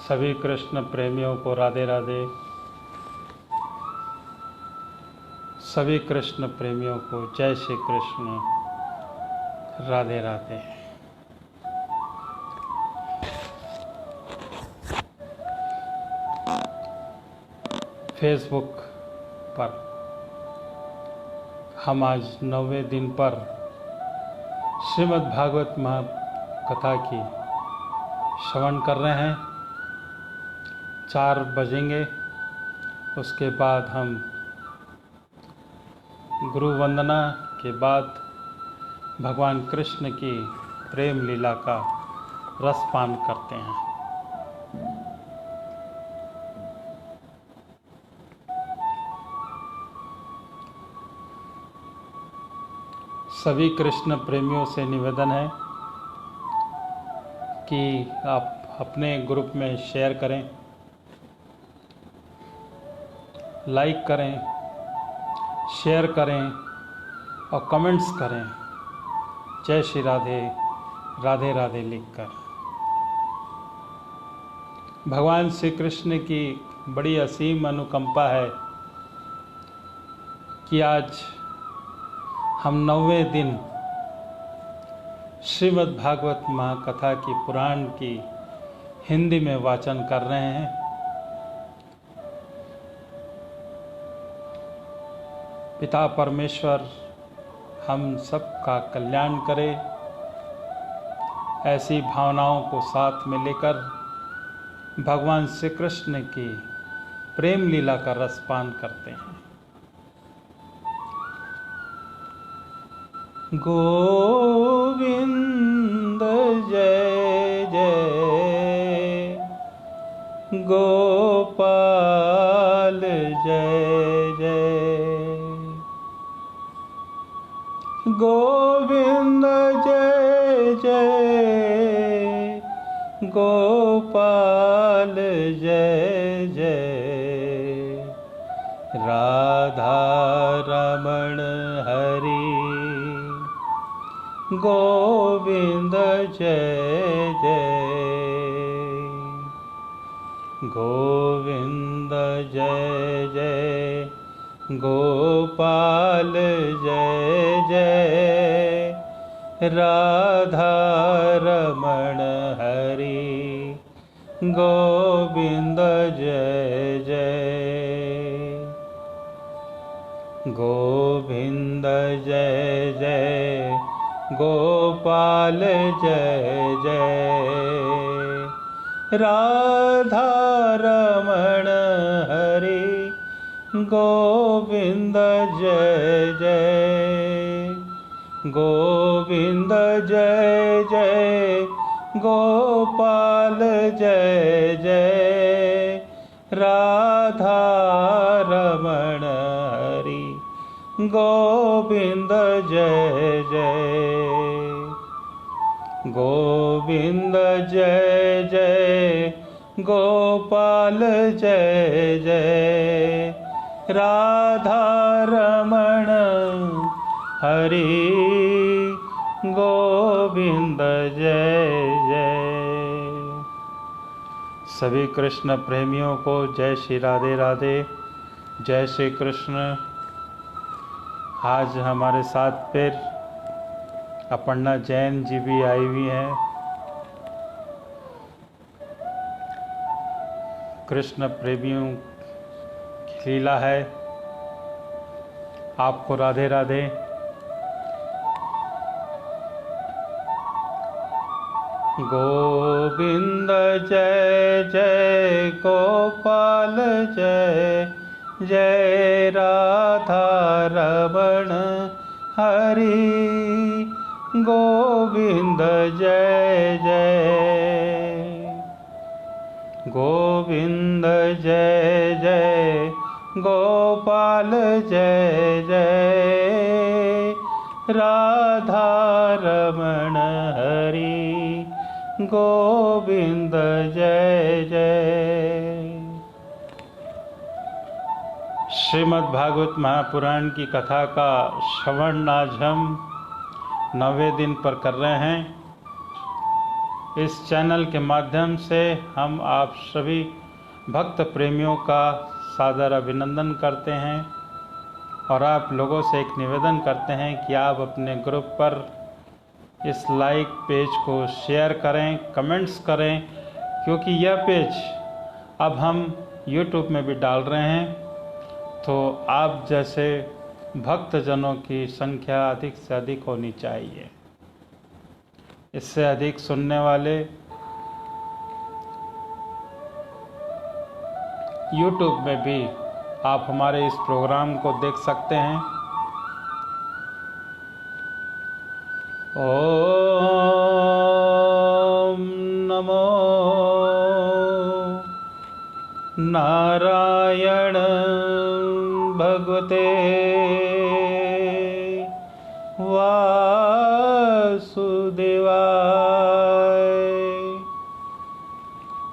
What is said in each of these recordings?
सभी कृष्ण प्रेमियों को राधे राधे। सभी कृष्ण प्रेमियों को जय श्री कृष्ण, राधे राधे। फेसबुक पर हम आज 9वें दिन पर श्रीमद् भागवत महाकथा की श्रवण कर रहे हैं। 4 बजेंगे, उसके बाद हम गुरु वंदना के बाद भगवान कृष्ण की प्रेम लीला का रसपान करते हैं। सभी कृष्ण प्रेमियों से निवेदन है कि आप अपने ग्रुप में शेयर करें, लाइक करें, शेयर करें और कमेंट्स करें जय श्री राधे, राधे राधे लिखकर। भगवान श्री कृष्ण की बड़ी असीम अनुकंपा है कि आज हम 9वें दिन श्रीमद् भागवत महाकथा की पुराण की हिंदी में वाचन कर रहे हैं। पिता परमेश्वर हम सब का कल्याण करे, ऐसी भावनाओं को साथ में लेकर भगवान श्री कृष्ण की प्रेम लीला का रसपान करते हैं। गोविंद जय जय, गोपाल जय जय, गोविंद जय जय, गोपाल जय जय, राधा रमण हरि गोविंद जय जय, गोविंद जय जय, गोपाल जय जय, राधा रमण हरि गोविंद जय जय, गोविंद जय जय, गोपाल जय जय, राधा रमण हरि गोविंद जय जय, गोविंद जय जय, गोपाल जय जय, राधा रमण हरि गोविंद जय जय, गोविंद जय जय, गोपाल जय जय, राधा रमण हरि गोविंद जय जय। सभी कृष्ण प्रेमियों को जय श्री राधे राधे, जय श्री कृष्ण। आज हमारे साथ फिर अपर्णा जैन जी भी आई हुई हैं। कृष्ण प्रेमियों की लीला है। आपको राधे राधे। गोविंद जय जय, गोपाल जय जय, राधा रमण हरि गोविंद जय जय, गोविंद जय जय, गोपाल जय जय, राधा रमण हरि गोविंद जय जय। श्रीमद् भागवत महापुराण की कथा का श्रवण आज हम 9वें दिन पर कर रहे हैं। इस चैनल के माध्यम से हम आप सभी भक्त प्रेमियों का सादर अभिनंदन करते हैं और आप लोगों से एक निवेदन करते हैं कि आप अपने ग्रुप पर इस लाइक पेज को शेयर करें, कमेंट्स करें, क्योंकि यह पेज अब हम YouTube में भी डाल रहे हैं, तो आप जैसे भक्तजनों की संख्या अधिक से अधिक होनी चाहिए। इससे अधिक सुनने वाले YouTube में भी आप हमारे इस प्रोग्राम को देख सकते हैं। ओम नमो नारायण भगवते वासुदेवाय।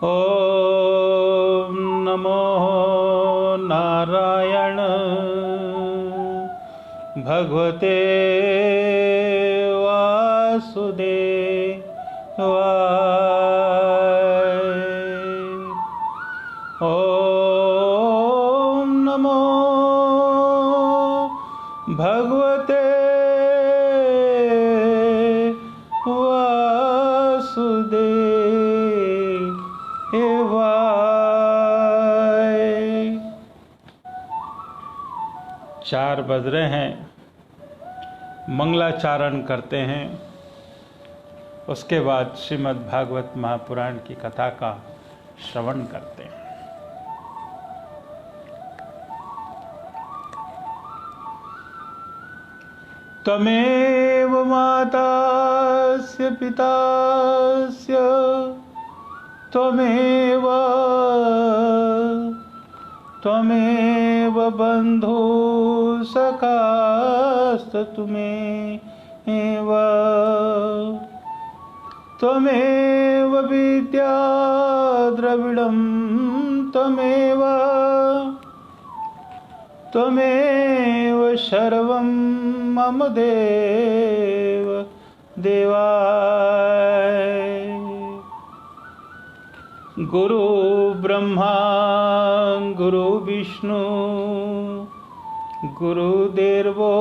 ओम नमो नारायण भगवते वासुदेवाय। ओम नमो भगवते वासुदेवाय। 4 बज रहे हैं, मंगलाचारण करते हैं, उसके बाद श्रीमद् भागवत महापुराण की कथा का श्रवण करते हैं। त्वमेव मातास्य पितास्य त्वमेव बन्धु सखास्तुमेव त्वमेव विद्या द्रविडं त्वमेव सर्वं मम देवाय। गुरु ब्रह्मा गुरु विष्णु गुरुदेवो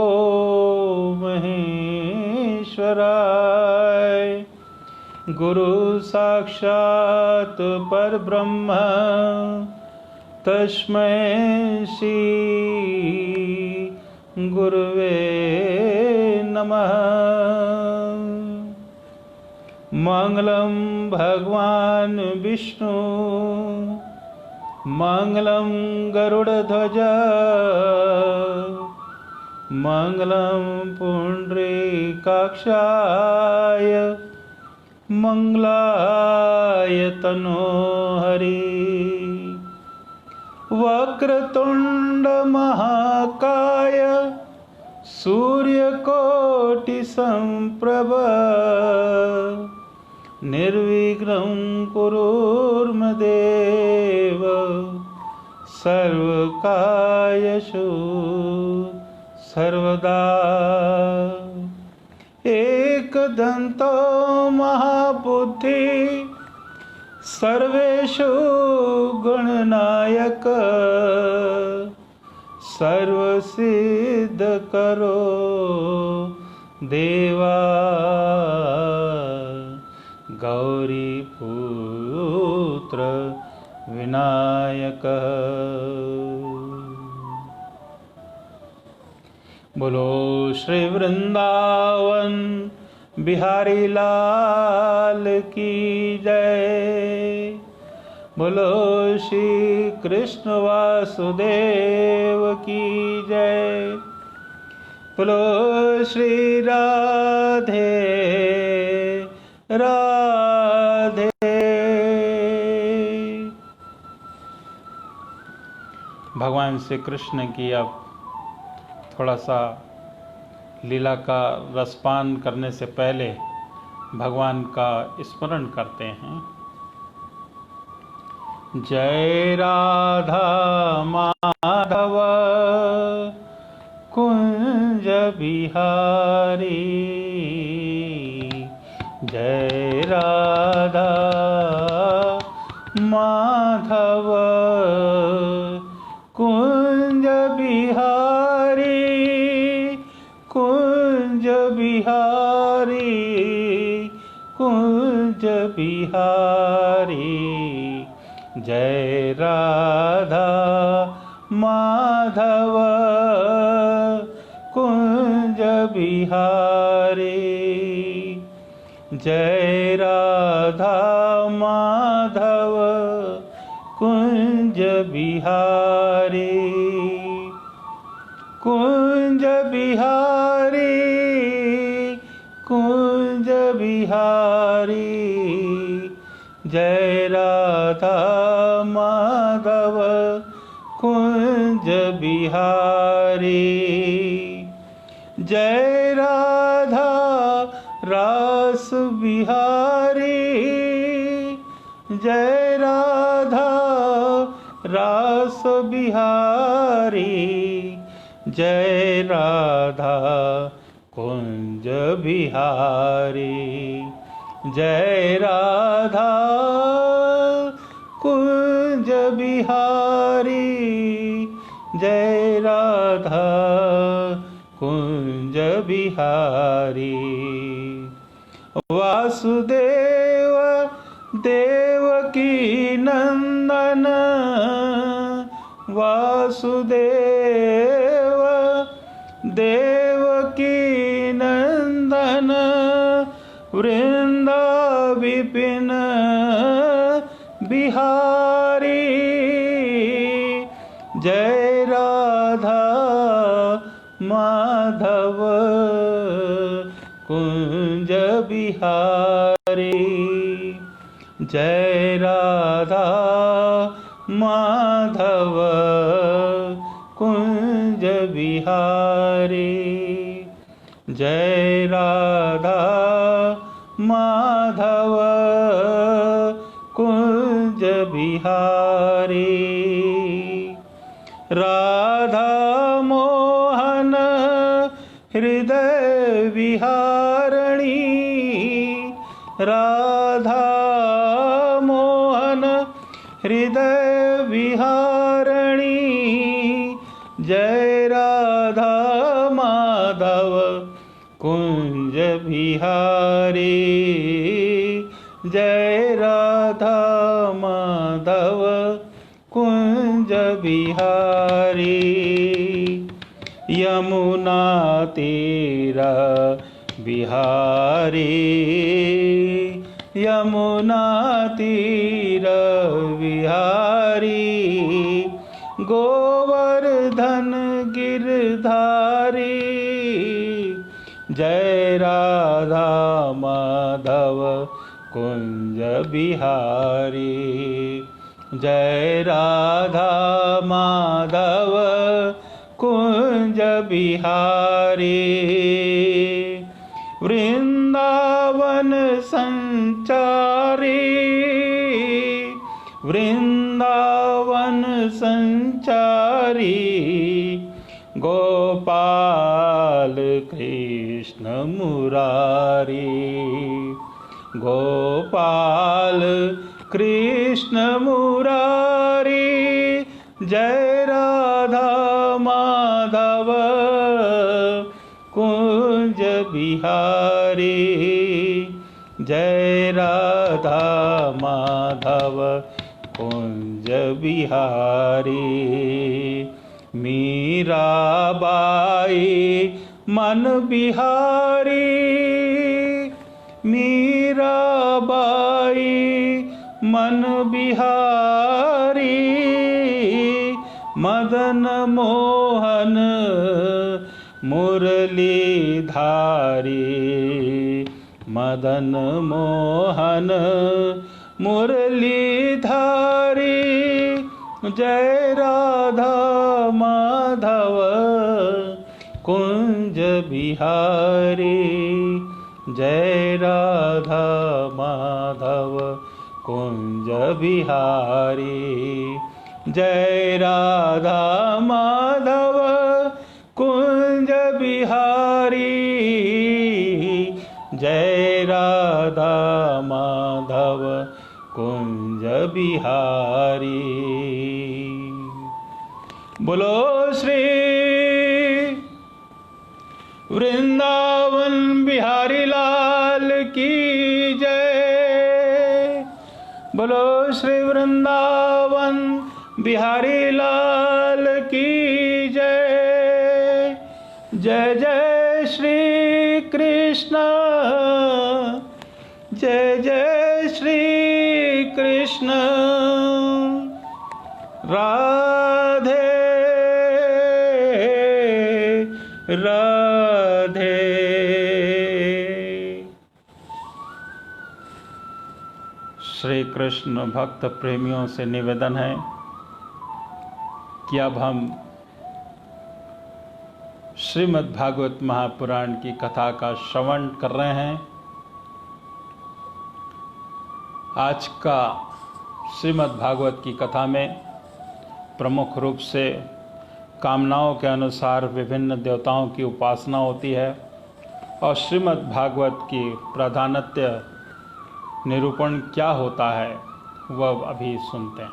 महेश्वराय। गुरु साक्षात् परब्रह्म तस्मै श्री गुरुवे नमः। मंगलम भगवान विष्णु मंगलम गरुड़ध्वज मंगलम पुंडरीकाक्षाय मंगलाय तनोहरि। वक्रतुंड महाकाय सूर्यकोटि संप्रभ निर्विघ्नं कुरुर्मदेव सर्वकार्येषु सर्वदा। एकदन्तो महाबुद्धि सर्वेषु गुणनायक सर्वसिद्धकरो देवा गौरीपुत्र विनायक। बोलो श्री वृंदावन बिहारी लाल की जय। बोलो श्री कृष्ण वासुदेव की जय। बोलो श्री राधे राधे। भगवान श्री कृष्ण की अब थोड़ा सा लीला का रसपान करने से पहले भगवान का स्मरण करते हैं। जय राधा माधव कुंज बिहारी, जय राधा माधव कुंज बिहारी कुंज बिहारी कुंज बिहारी जय राधा माधव कुंज बिहारी जय राधा माधव कुंज बिहारी कुंज बिहारी कुंज बिहारी जय राधा माधव कुंज बिहारी जय राधा रास बिहारी जय राधा रास बिहारी जय राधा कुंज बिहारी जय राधा कुंज बिहारी जय राधा कुंज बिहारी वासुदेव देवकी नंदन वासुदेव देवकी नंदन वृंदा विपिन बिहारी जय राधा माधव कुंज बिहारी जय राधा माधव कुंज बिहारी जय राधा माधव कुंज बिहारी राधा मोहन हृदय विहारणी राधा मोहन हृदय विहारणी जय राधा माधव कुंज बिहारी जय राधा माधव कुंज बिहारी यमुना तीर बिहारी यमुना तीर बिहारी गोवर्धन गिरधारी जय राधा माधव कुंज बिहारी जय राधा माधव कुंज बिहारी वृंदावन संचारी वृंदावन संचारी गोपाल कृष्ण मुरारी गोपाल कृष्ण मुरारी जय राधा माधव कुंज बिहारी जय राधा माधव कुंज बिहारी मीराबाई मन बिहारी मीराबाई मन बिहारी मदन मोहन मुरली धारी मदन मोहन मुरली धारी जय राधा माधव कुंज बिहारी जय राधा माधव कुंज बिहारी जय राधा माधव कुंज बिहारी जय राधा राधा माधव कुंज बिहारी। बोलो श्री वृंदावन बिहारी लाल की जय। बोलो श्री वृंदावन बिहारी लाल की जय। जय जय श्री कृष्ण, जय जय श्री कृष्ण। राधे राधे। श्री कृष्ण भक्त प्रेमियों से निवेदन है कि अब हम श्रीमद् भागवत महापुराण की कथा का श्रवण कर रहे हैं। आज का श्रीमद् भागवत की कथा में प्रमुख रूप से कामनाओं के अनुसार विभिन्न देवताओं की उपासना होती है और श्रीमद् भागवत की प्राधान्य निरूपण क्या होता है वह अभी सुनते हैं।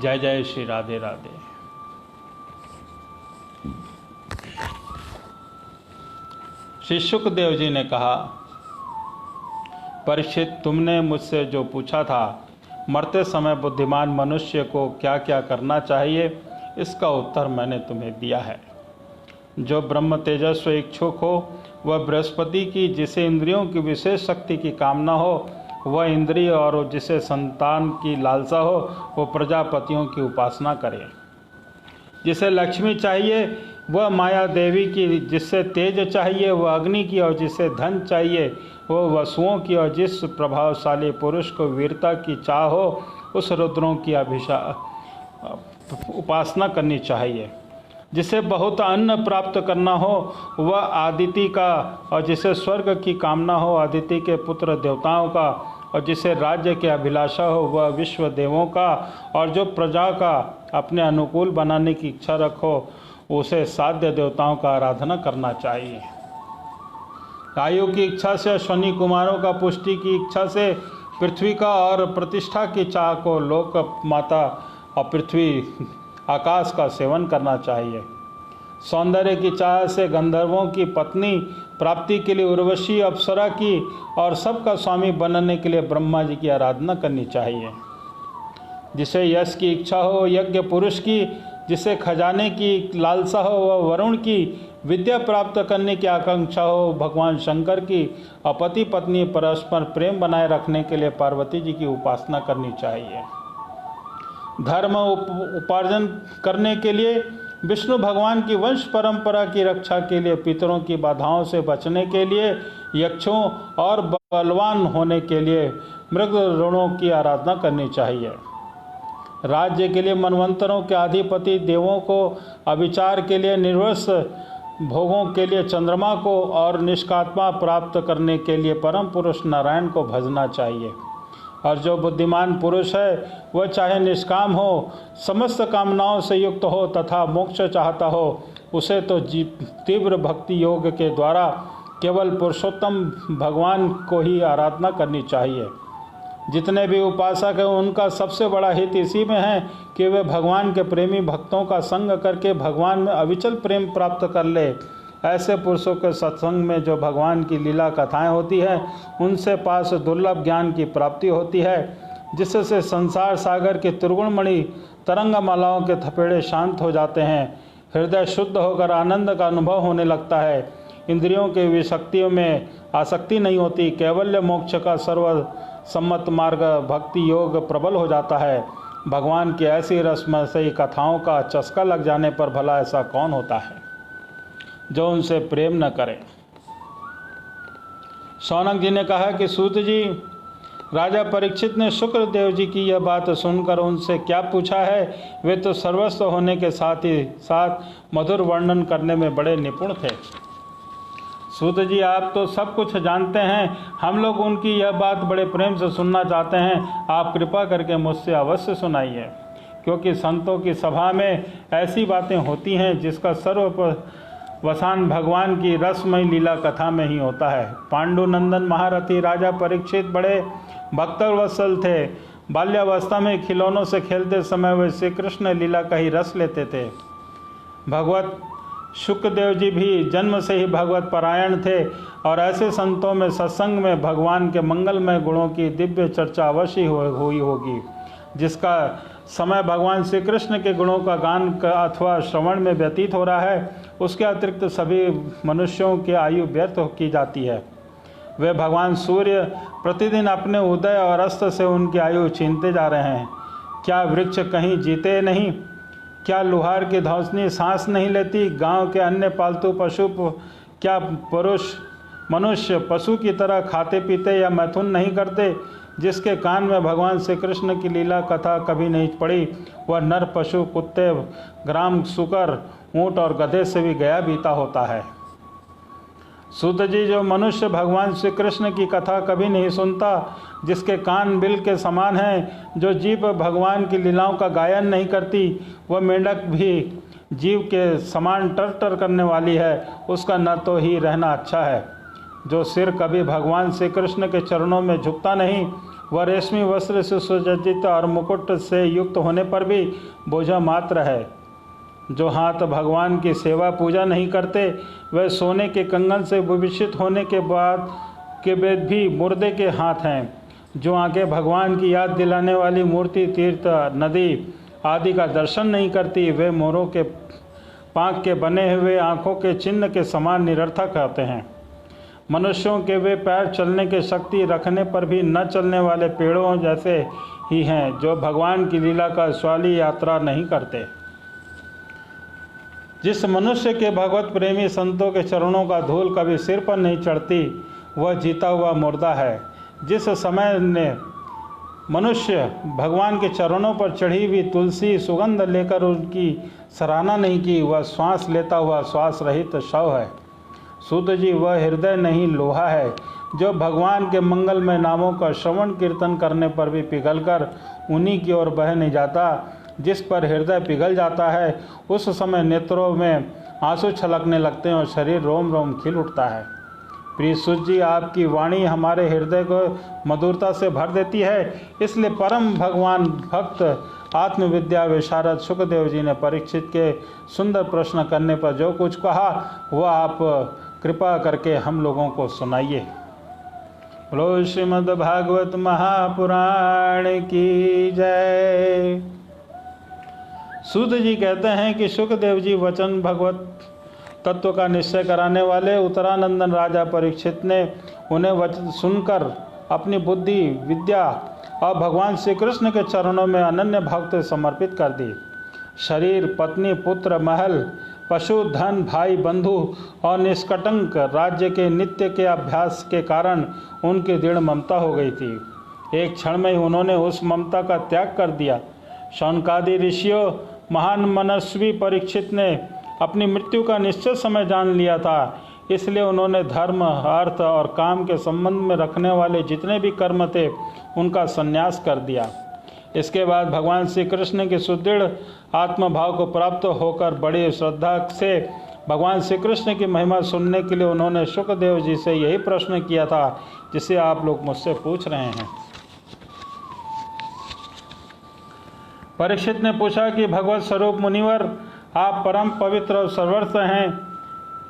जय जय श्री राधे राधे। श्री शुकदेव जी ने कहा, परीक्षित, तुमने मुझसे जो पूछा था मरते समय बुद्धिमान मनुष्य को क्या क्या करना चाहिए, इसका उत्तर मैंने तुम्हें दिया है। जो ब्रह्म तेजस्व इच्छुक हो वह बृहस्पति की, जिसे इंद्रियों की विशेष शक्ति की कामना हो वह इंद्रिय, और जिसे संतान की लालसा हो वह प्रजापतियों की उपासना करे। जिसे लक्ष्मी चाहिए वह माया देवी की, जिससे तेज चाहिए वह अग्नि की, और जिसे धन चाहिए वह वसुओं की, और जिस प्रभावशाली पुरुष को वीरता की चाह हो उस रुद्रों की उपासना करनी चाहिए। जिसे बहुत अन्न प्राप्त करना हो वह आदिति का, और जिसे स्वर्ग की कामना हो आदिति के पुत्र देवताओं का, और जिसे राज्य की अभिलाषा हो वह विश्व देवों का, और जो प्रजा का अपने अनुकूल बनाने की इच्छा रखो उसे साध्य देवताओं का आराधना करना चाहिए। आयु की इच्छा से, अश्वनी कुमारों का पुष्टि की इच्छा से, पृथ्वी का और प्रतिष्ठा की चाह को लोक माता और पृथ्वी आकाश का सेवन करना चाहिए। सौंदर्य की चाह से गंधर्वों की पत्नी प्राप्ति के लिए उर्वशी अप्सरा की, और सबका स्वामी बनने के लिए ब्रह्मा जी की आराधना करनी चाहिए। जिसे यश की इच्छा हो यज्ञ पुरुष की, जिसे खजाने की लालसा हो वह वरुण की, विद्या प्राप्त करने की आकांक्षा हो भगवान शंकर की, और पति पत्नी परस्पर प्रेम बनाए रखने के लिए पार्वती जी की उपासना करनी चाहिए। धर्म उपार्जन करने के लिए, विष्णु भगवान की वंश परंपरा की रक्षा के लिए, पितरों की बाधाओं से बचने के लिए, यक्षों और बलवान होने के लिए मृग ऋणों की आराधना करनी चाहिए। राज्य के लिए मनवंतरों के अधिपति देवों को, अविचार के लिए निर्वस भोगों के लिए चंद्रमा को, और निष्कात्मा प्राप्त करने के लिए परम पुरुष नारायण को भजना चाहिए। और जो बुद्धिमान पुरुष है वह चाहे निष्काम हो, समस्त कामनाओं से युक्त हो तथा मोक्ष चाहता हो, उसे तो तीव्र भक्ति योग के द्वारा केवल पुरुषोत्तम भगवान को ही आराधना करनी चाहिए। जितने भी उपासक हैं उनका सबसे बड़ा हित इसी में है कि वे भगवान के प्रेमी भक्तों का संग करके भगवान में अविचल प्रेम प्राप्त कर ले। ऐसे पुरुषों के सत्संग में जो भगवान की लीला कथाएं होती है उनसे पास दुर्लभ ज्ञान की प्राप्ति होती है, जिससे संसार सागर के त्रिगुणमणि तरंगमालाओं के थपेड़े शांत हो जाते हैं। हृदय शुद्ध होकर आनंद का अनुभव होने लगता है। इंद्रियों के विशक्तियों में आसक्ति नहीं होती। कैवल्य मोक्ष का सर्वसम्मत मार्ग भक्ति योग प्रबल हो जाता है। भगवान की ऐसी रसमयी कथाओं का चस्का लग जाने पर भला ऐसा कौन होता है जो उनसे प्रेम न करे। शौनक जी ने कहा कि सूत जी, राजा परीक्षित ने शुक्रदेव जी की यह बात सुनकर उनसे क्या पूछा है। वे तो सर्वस्व होने के साथ ही साथ मधुर वर्णन करने में बड़े निपुण थे। सूत जी, आप तो सब कुछ जानते हैं, हम लोग उनकी यह बात बड़े प्रेम से सुनना चाहते हैं। आप कृपा करके मुझसे अवश्य सुनाइए, क्योंकि संतों की सभा में ऐसी बातें होती हैं जिसका वसान भगवान की रसमय लीला कथा में ही होता है। पांडुनंदन महारथी राजा परीक्षित बड़े भक्तवत्सल थे। बाल्यावस्था में खिलौनों से खेलते समय वे श्री कृष्ण लीला का ही रस लेते थे। भगवत शुकदेव जी भी जन्म से ही भगवत परायण थे और ऐसे संतों में सत्संग में भगवान के मंगलमय गुणों की दिव्य चर्चा अवश्य हुई होगी। जिसका समय भगवान श्री कृष्ण के गुणों का गान अथवा श्रवण में व्यतीत हो रहा है, उसके अतिरिक्त सभी मनुष्यों की आयु व्यर्थ की जाती है। वे भगवान सूर्य प्रतिदिन अपने उदय और अस्त से उनकी आयु छीनते जा रहे हैं। क्या वृक्ष कहीं जीते नहीं? क्या लुहार की धौंसनी सांस नहीं लेती? गांव के अन्य पालतू पशु क्या मनुष्य पशु की तरह खाते पीते या मैथुन नहीं करते? जिसके कान में भगवान श्री कृष्ण की लीला कथा कभी नहीं पड़ी, वह नर पशु कुत्ते ग्राम सुकर ऊँट और गधे से भी गया बीता होता है। सूत जी, जो मनुष्य भगवान श्री कृष्ण की कथा कभी नहीं सुनता, जिसके कान बिल के समान हैं, जो जीभ भगवान की लीलाओं का गायन नहीं करती, वह मेंढक भी जीव के समान टर टर करने वाली है, उसका न तो ही रहना अच्छा है। जो सिर कभी भगवान श्री कृष्ण के चरणों में झुकता नहीं, वह रेशमी वस्त्र से सुसज्जित और मुकुट से युक्त होने पर भी बोझा मात्र है। जो हाथ भगवान की सेवा पूजा नहीं करते, वह सोने के कंगन से विभूषित होने के बाद भी मुर्दे के हाथ हैं। जो आंखें भगवान की याद दिलाने वाली मूर्ति, तीर्थ, नदी आदि का दर्शन नहीं करती, वे मोरों के पांख के बने हुए आँखों के चिन्ह के समान निरर्थक होते हैं। मनुष्यों के वे पैर चलने की शक्ति रखने पर भी न चलने वाले पेड़ों जैसे ही हैं, जो भगवान की लीला का स्वाली यात्रा नहीं करते। जिस मनुष्य के भगवत प्रेमी संतों के चरणों का धूल कभी सिर पर नहीं चढ़ती, वह जीता हुआ मुर्दा है। जिस समय ने मनुष्य भगवान के चरणों पर चढ़ी हुई तुलसी सुगंध लेकर उनकी सराहना नहीं की, वह श्वास लेता हुआ श्वास रहित शव है। सूत जी, वह हृदय नहीं लोहा है, जो भगवान के मंगलमय नामों का श्रवण कीर्तन करने पर भी पिघलकर उन्हीं की ओर बह नहीं जाता। जिस पर हृदय पिघल जाता है, उस समय नेत्रों में आंसू छलकने लगते हैं और शरीर रोम रोम खिल उठता है। प्रिय सूत जी, आपकी वाणी हमारे हृदय को मधुरता से भर देती है। इसलिए परम भगवान भक्त आत्मविद्या विशारद शुकदेव जी ने परीक्षित के सुंदर प्रश्न करने पर जो कुछ कहा, वह आप कृपा करके हम लोगों को सुनाइए। बोलो श्रीमद् भागवत महापुराण की जय। सूत जी कहते हैं कि शुकदेव जी वचन भगवत तत्व का निश्चय कराने वाले उत्तरानंदन राजा परीक्षित ने उन्हें वचन सुनकर अपनी बुद्धि, विद्या और भगवान श्री कृष्ण के चरणों में अनन्य भक्त समर्पित कर दी। शरीर, पत्नी, पुत्र, महल, पशु, धन, भाई, बंधु और निष्कटंक राज्य के नित्य के अभ्यास के कारण उनकी दृढ़ ममता हो गई थी। एक क्षण में ही उन्होंने उस ममता का त्याग कर दिया। शौनकादि ऋषियों, महान मनस्वी परीक्षित ने अपनी मृत्यु का निश्चित समय जान लिया था, इसलिए उन्होंने धर्म, अर्थ और काम के संबंध में रखने वाले जितने भी कर्म थे, उनका संन्यास कर दिया। इसके बाद भगवान श्री कृष्ण के सुदृढ़ आत्मभाव को प्राप्त होकर बड़ी श्रद्धा से भगवान श्री कृष्ण की महिमा सुनने के लिए उन्होंने शुकदेव जी से यही प्रश्न किया था जिसे आप लोग मुझसे पूछ रहे हैं। परीक्षित ने पूछा कि भगवत स्वरूप मुनिवर, आप परम पवित्र और सर्वस्व हैं।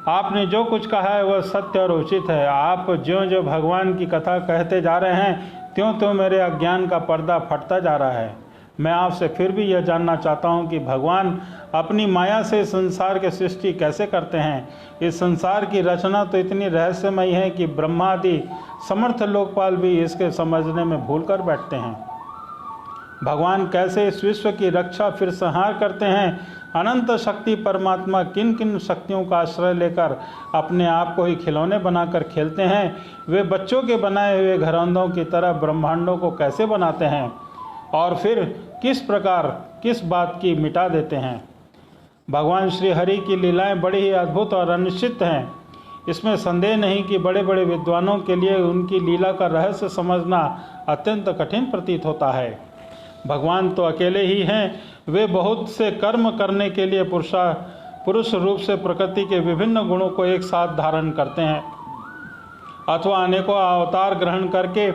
आपने जो कुछ कहा है वह सत्य और उचित है। आप ज्यों ज्यों भगवान की कथा कहते जा रहे हैं, त्यों त्यों मेरे अज्ञान का पर्दा फटता जा रहा है। मैं आपसे फिर भी यह जानना चाहता हूं कि भगवान अपनी माया से संसार की सृष्टि कैसे करते हैं। इस संसार की रचना तो इतनी रहस्यमयी है कि ब्रह्मादि समर्थ लोकपाल भी इसके समझने में भूल कर बैठते हैं। भगवान कैसे इस विश्व की रक्षा फिर संहार करते हैं। अनंत शक्ति परमात्मा किन किन शक्तियों का आश्रय लेकर अपने आप को ही खिलौने बनाकर खेलते हैं। वे बच्चों के बनाए हुए घरौंदों की तरह ब्रह्मांडों को कैसे बनाते हैं और फिर किस प्रकार किस बात की मिटा देते हैं। भगवान श्री हरि की लीलाएं बड़ी ही अद्भुत और अनिश्चित हैं। इसमें संदेह नहीं कि बड़े बड़े विद्वानों के लिए उनकी लीला का रहस्य समझना अत्यंत कठिन प्रतीत होता है। भगवान तो अकेले ही हैं। वे बहुत से कर्म करने के लिए पुरुष रूप से प्रकृति के विभिन्न गुणों को एक साथ धारण करते हैं अथवा अनेकों अवतार ग्रहण करके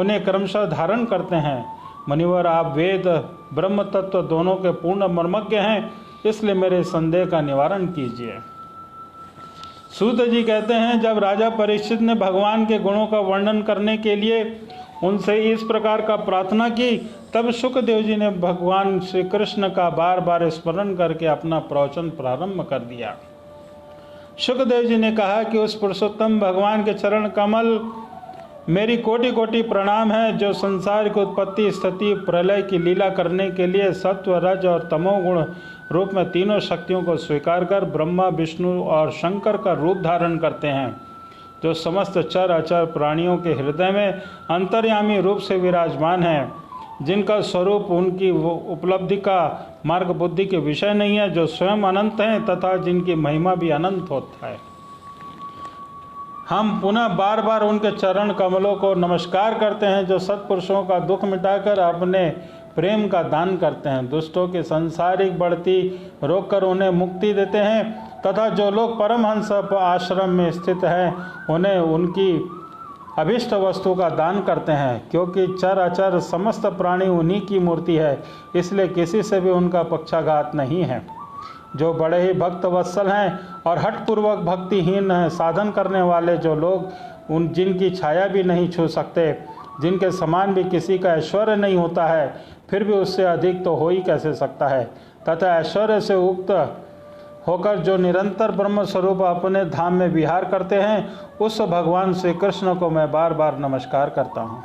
उन्हें क्रमशः धारण करते हैं। मुनिवर, आप वेद ब्रह्म तत्व दोनों के पूर्ण मर्मज्ञ हैं, इसलिए मेरे संदेह का निवारण कीजिए। सूत जी कहते हैं, जब राजा परीक्षित ने भगवान के गुणों का वर्णन करने के लिए उनसे इस प्रकार का प्रार्थना की, तब शुकदेव जी ने भगवान श्री कृष्ण का बार बार स्मरण करके अपना प्रवचन प्रारंभ कर दिया। शुकदेव जी ने कहा कि उस पुरुषोत्तम भगवान के चरण कमल मेरी कोटि कोटि प्रणाम है, जो संसार की उत्पत्ति स्थिति प्रलय की लीला करने के लिए सत्व रज और तमोगुण रूप में तीनों शक्तियों को स्वीकार कर ब्रह्मा विष्णु और शंकर का रूप धारण करते हैं, जो समस्त चर अचर प्राणियों के हृदय में अंतर्यामी रूप से विराजमान है, जिनका स्वरूप उनकी उपलब्धि का मार्ग बुद्धि के विषय नहीं है, जो स्वयं अनंत हैं तथा जिनकी महिमा भी अनंत होता है। हम पुनः बार बार उनके चरण कमलों को नमस्कार करते हैं, जो सत्पुरुषों का दुख मिटाकर अपने प्रेम का दान करते हैं, दुष्टों की सांसारिक बढ़ती रोककर उन्हें मुक्ति देते हैं तथा जो लोग परमहंस आश्रम में स्थित हैं उन्हें उनकी अभिष्ट वस्तु का दान करते हैं। क्योंकि चर अचर समस्त प्राणी उन्हीं की मूर्ति है, इसलिए किसी से भी उनका पक्षाघात नहीं है। जो बड़े ही भक्त वत्सल हैं और हठपूर्वक भक्तिहीन हैं, साधन करने वाले जो लोग उन जिनकी छाया भी नहीं छू सकते, जिनके समान भी किसी का ऐश्वर्य नहीं होता है, फिर भी उससे अधिक तो हो ही कैसे सकता है, तथा ऐश्वर्य से उक्त होकर जो निरंतर ब्रह्म स्वरूप अपने धाम में विहार करते हैं, उस भगवान श्री कृष्ण को मैं बार बार नमस्कार करता हूँ,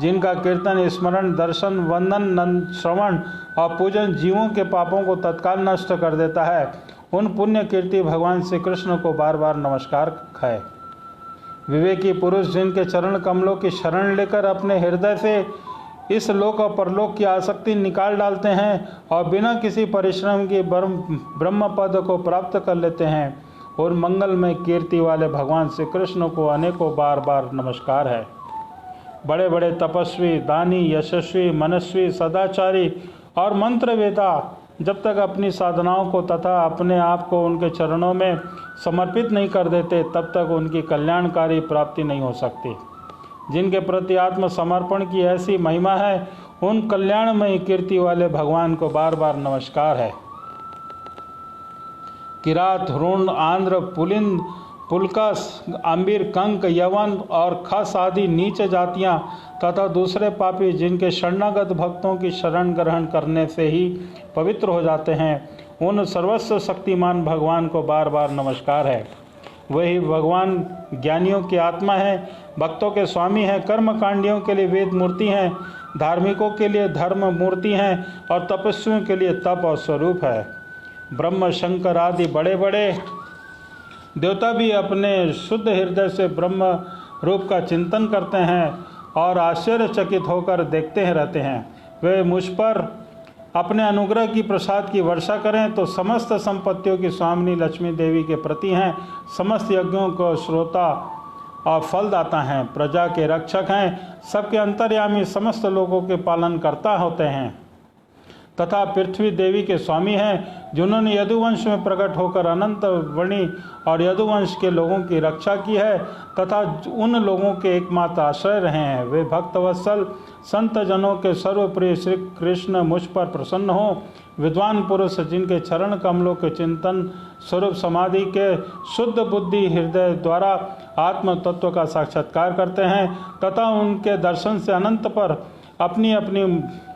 जिनका कीर्तन स्मरण दर्शन वंदन श्रवण और पूजन जीवों के पापों को तत्काल नष्ट कर देता है। उन पुण्य कीर्ति भगवान श्री कृष्ण को बार बार नमस्कार है। विवेकी पुरुष जिनके चरण कमलों की शरण लेकर अपने हृदय से इस लोक और परलोक की आसक्ति निकाल डालते हैं और बिना किसी परिश्रम की ब्रह्म पद को प्राप्त कर लेते हैं, और मंगलमय कीर्ति वाले भगवान श्री कृष्ण को अनेकों बार बार नमस्कार है। बड़े बड़े तपस्वी, दानी, यशस्वी, मनस्वी, सदाचारी और मंत्रवेता जब तक अपनी साधनाओं को तथा अपने आप को उनके चरणों में समर्पित नहीं कर देते, तब तक उनकी कल्याणकारी प्राप्ति नहीं हो सकती। जिनके प्रति आत्म समर्पण की ऐसी महिमा है, उन कल्याणमयी कीर्ति वाले भगवान को बार बार नमस्कार है। किरात, हृण, आंध्र, पुलिंद, पुलकस, आंबीर, कंक, यवन और खस आदि नीच जातियां तथा दूसरे पापी जिनके शरणागत भक्तों की शरण ग्रहण करने से ही पवित्र हो जाते हैं, उन सर्वस्व शक्तिमान भगवान को बार बार नमस्कार है। वही भगवान ज्ञानियों की आत्मा है, भक्तों के स्वामी हैं, कर्मकांडियों के लिए वेद मूर्ति हैं, धार्मिकों के लिए धर्म मूर्ति हैं और तपस्वियों के लिए तप और स्वरूप है। ब्रह्म, शंकर आदि बड़े बड़े देवता भी अपने शुद्ध हृदय से ब्रह्म रूप का चिंतन करते हैं और आश्चर्यचकित होकर देखते रहते हैं। वे मुझ पर अपने अनुग्रह की प्रसाद की वर्षा करें तो समस्त संपत्तियों की स्वामिनी लक्ष्मी देवी के प्रति हैं, समस्त यज्ञों को श्रोता और फलदाता हैं, प्रजा के रक्षक हैं, सबके अंतर्यामी, समस्त लोगों के पालनकर्ता होते हैं तथा पृथ्वी देवी के स्वामी हैं, जिन्होंने यदुवंश में प्रकट होकर अनंत वणि और यदुवंश के लोगों की रक्षा की है तथा उन लोगों के एकमात्र आश्रय रहे हैं। वे भक्तवत्सल संत जनों के सर्वप्रिय श्री कृष्ण मुझ पर प्रसन्न हो। विद्वान पुरुष जिनके चरण कमलों के चिंतन स्वरूप समाधि के शुद्ध बुद्धि हृदय द्वारा आत्म तत्व का साक्षात्कार करते हैं तथा उनके दर्शन से अनंत पर अपनी अपनी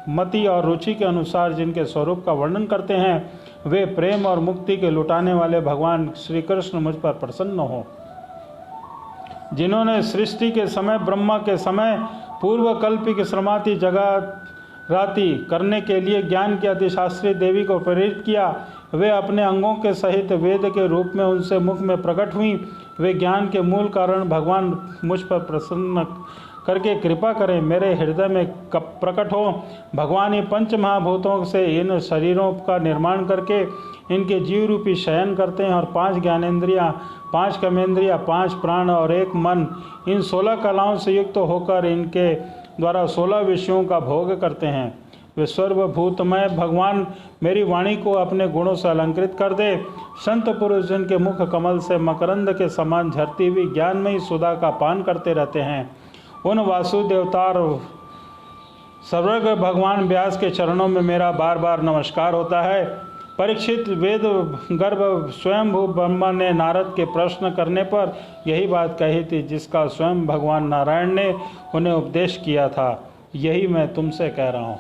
मति और रुचि के अनुसार जिनके स्वरूप का वर्णन करते हैं, वे प्रेम और मुक्ति के लुटाने वाले भगवान श्री कृष्ण मुझ पर प्रसन्न हो। जिन्होंने सृष्टि के समय ब्रह्मा के समय पूर्व कल्पिक श्रमाति जगराति करने के लिए ज्ञान की अधिशास्त्री देवी को प्रेरित किया, वे अपने अंगों के सहित वेद के रूप में उनसे मुख में प्रकट हुई। वे ज्ञान के मूल कारण भगवान मुझ पर प्रसन्न करके कृपा करें, मेरे हृदय में प्रकट हो। भगवान ही पंच महाभूतों से इन शरीरों का निर्माण करके इनके जीव रूपी शयन करते हैं और 5 ज्ञानेंद्रियाँ, 5 कर्मेंद्रियाँ, 5 प्राण और 1 मन इन 16 कलाओं से युक्त होकर इनके द्वारा 16 विषयों का भोग करते हैं। वे सर्वभूतमय भगवान मेरी वाणी को अपने गुणों से अलंकृत कर दे। संत पुरुष जिनके मुख कमल से मकरंद के समान झरती हुई ज्ञानमयी सुधा का पान करते रहते हैं, उन वासुदेवतार सर्वज्ञ भगवान व्यास के चरणों में मेरा बार बार नमस्कार होता है। परीक्षित, वेद गर्भ स्वयंभू ब्रह्मा ने नारद के प्रश्न करने पर यही बात कही थी जिसका स्वयं भगवान नारायण ने उन्हें उपदेश किया था। यही मैं तुमसे कह रहा हूँ।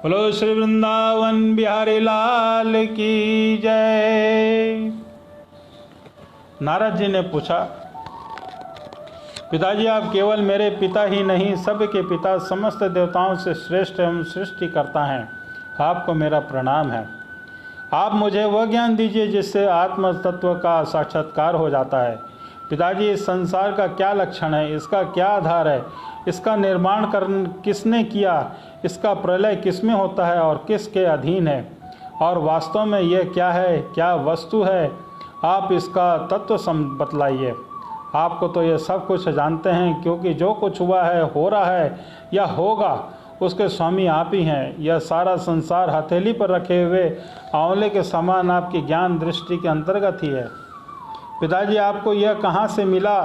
बोलो श्री वृंदावन बिहारी लाल की जय। नारद जी ने पूछा, पिताजी आप केवल मेरे पिता ही नहीं, सबके पिता, समस्त देवताओं से श्रेष्ठ एवं सृष्टि करता हैं। आपको मेरा प्रणाम है। आप मुझे वह ज्ञान दीजिए जिससे आत्म तत्व का साक्षात्कार हो जाता है। पिताजी इस संसार का क्या लक्षण है, इसका क्या आधार है, इसका निर्माण किसने किया, इसका प्रलय किसमें होता है और किसके अधीन है, और वास्तव में यह क्या है, क्या वस्तु है, आप इसका तत्व बतलाइए। आपको तो ये सब कुछ जानते हैं, क्योंकि जो कुछ हुआ है, हो रहा है या होगा, उसके स्वामी आप ही हैं। यह सारा संसार हथेली पर रखे हुए आंवले के समान आपकी ज्ञान दृष्टि के अंतर्गत ही है। पिताजी आपको यह कहाँ से मिला,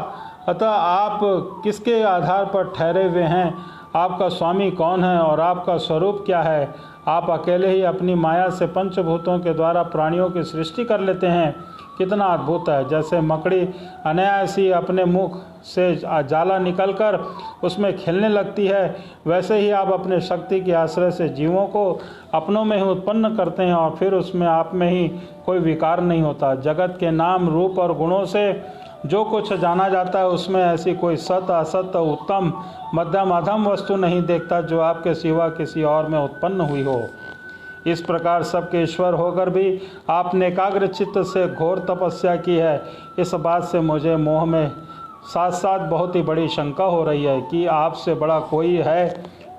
अतः आप किसके आधार पर ठहरे हुए हैं, आपका स्वामी कौन है और आपका स्वरूप क्या है। आप अकेले ही अपनी माया से पंचभूतों के द्वारा प्राणियों की सृष्टि कर लेते हैं। कितना अद्भुत है। जैसे मकड़ी अनायास ही अपने मुख से जाला निकलकर उसमें खेलने लगती है, वैसे ही आप अपने शक्ति के आश्रय से जीवों को अपनों में ही उत्पन्न करते हैं और फिर उसमें आप में ही कोई विकार नहीं होता। जगत के नाम, रूप और गुणों से जो कुछ जाना जाता है, उसमें ऐसी कोई सत, असत, उत्तम, मध्यम, अधम वस्तु नहीं देखता जो आपके सिवा किसी और में उत्पन्न हुई हो। इस प्रकार सबके ईश्वर होकर भी आपने एकाग्र चित्त से घोर तपस्या की है। इस बात से मुझे मोह में साथ साथ बहुत ही बड़ी शंका हो रही है कि आपसे बड़ा कोई है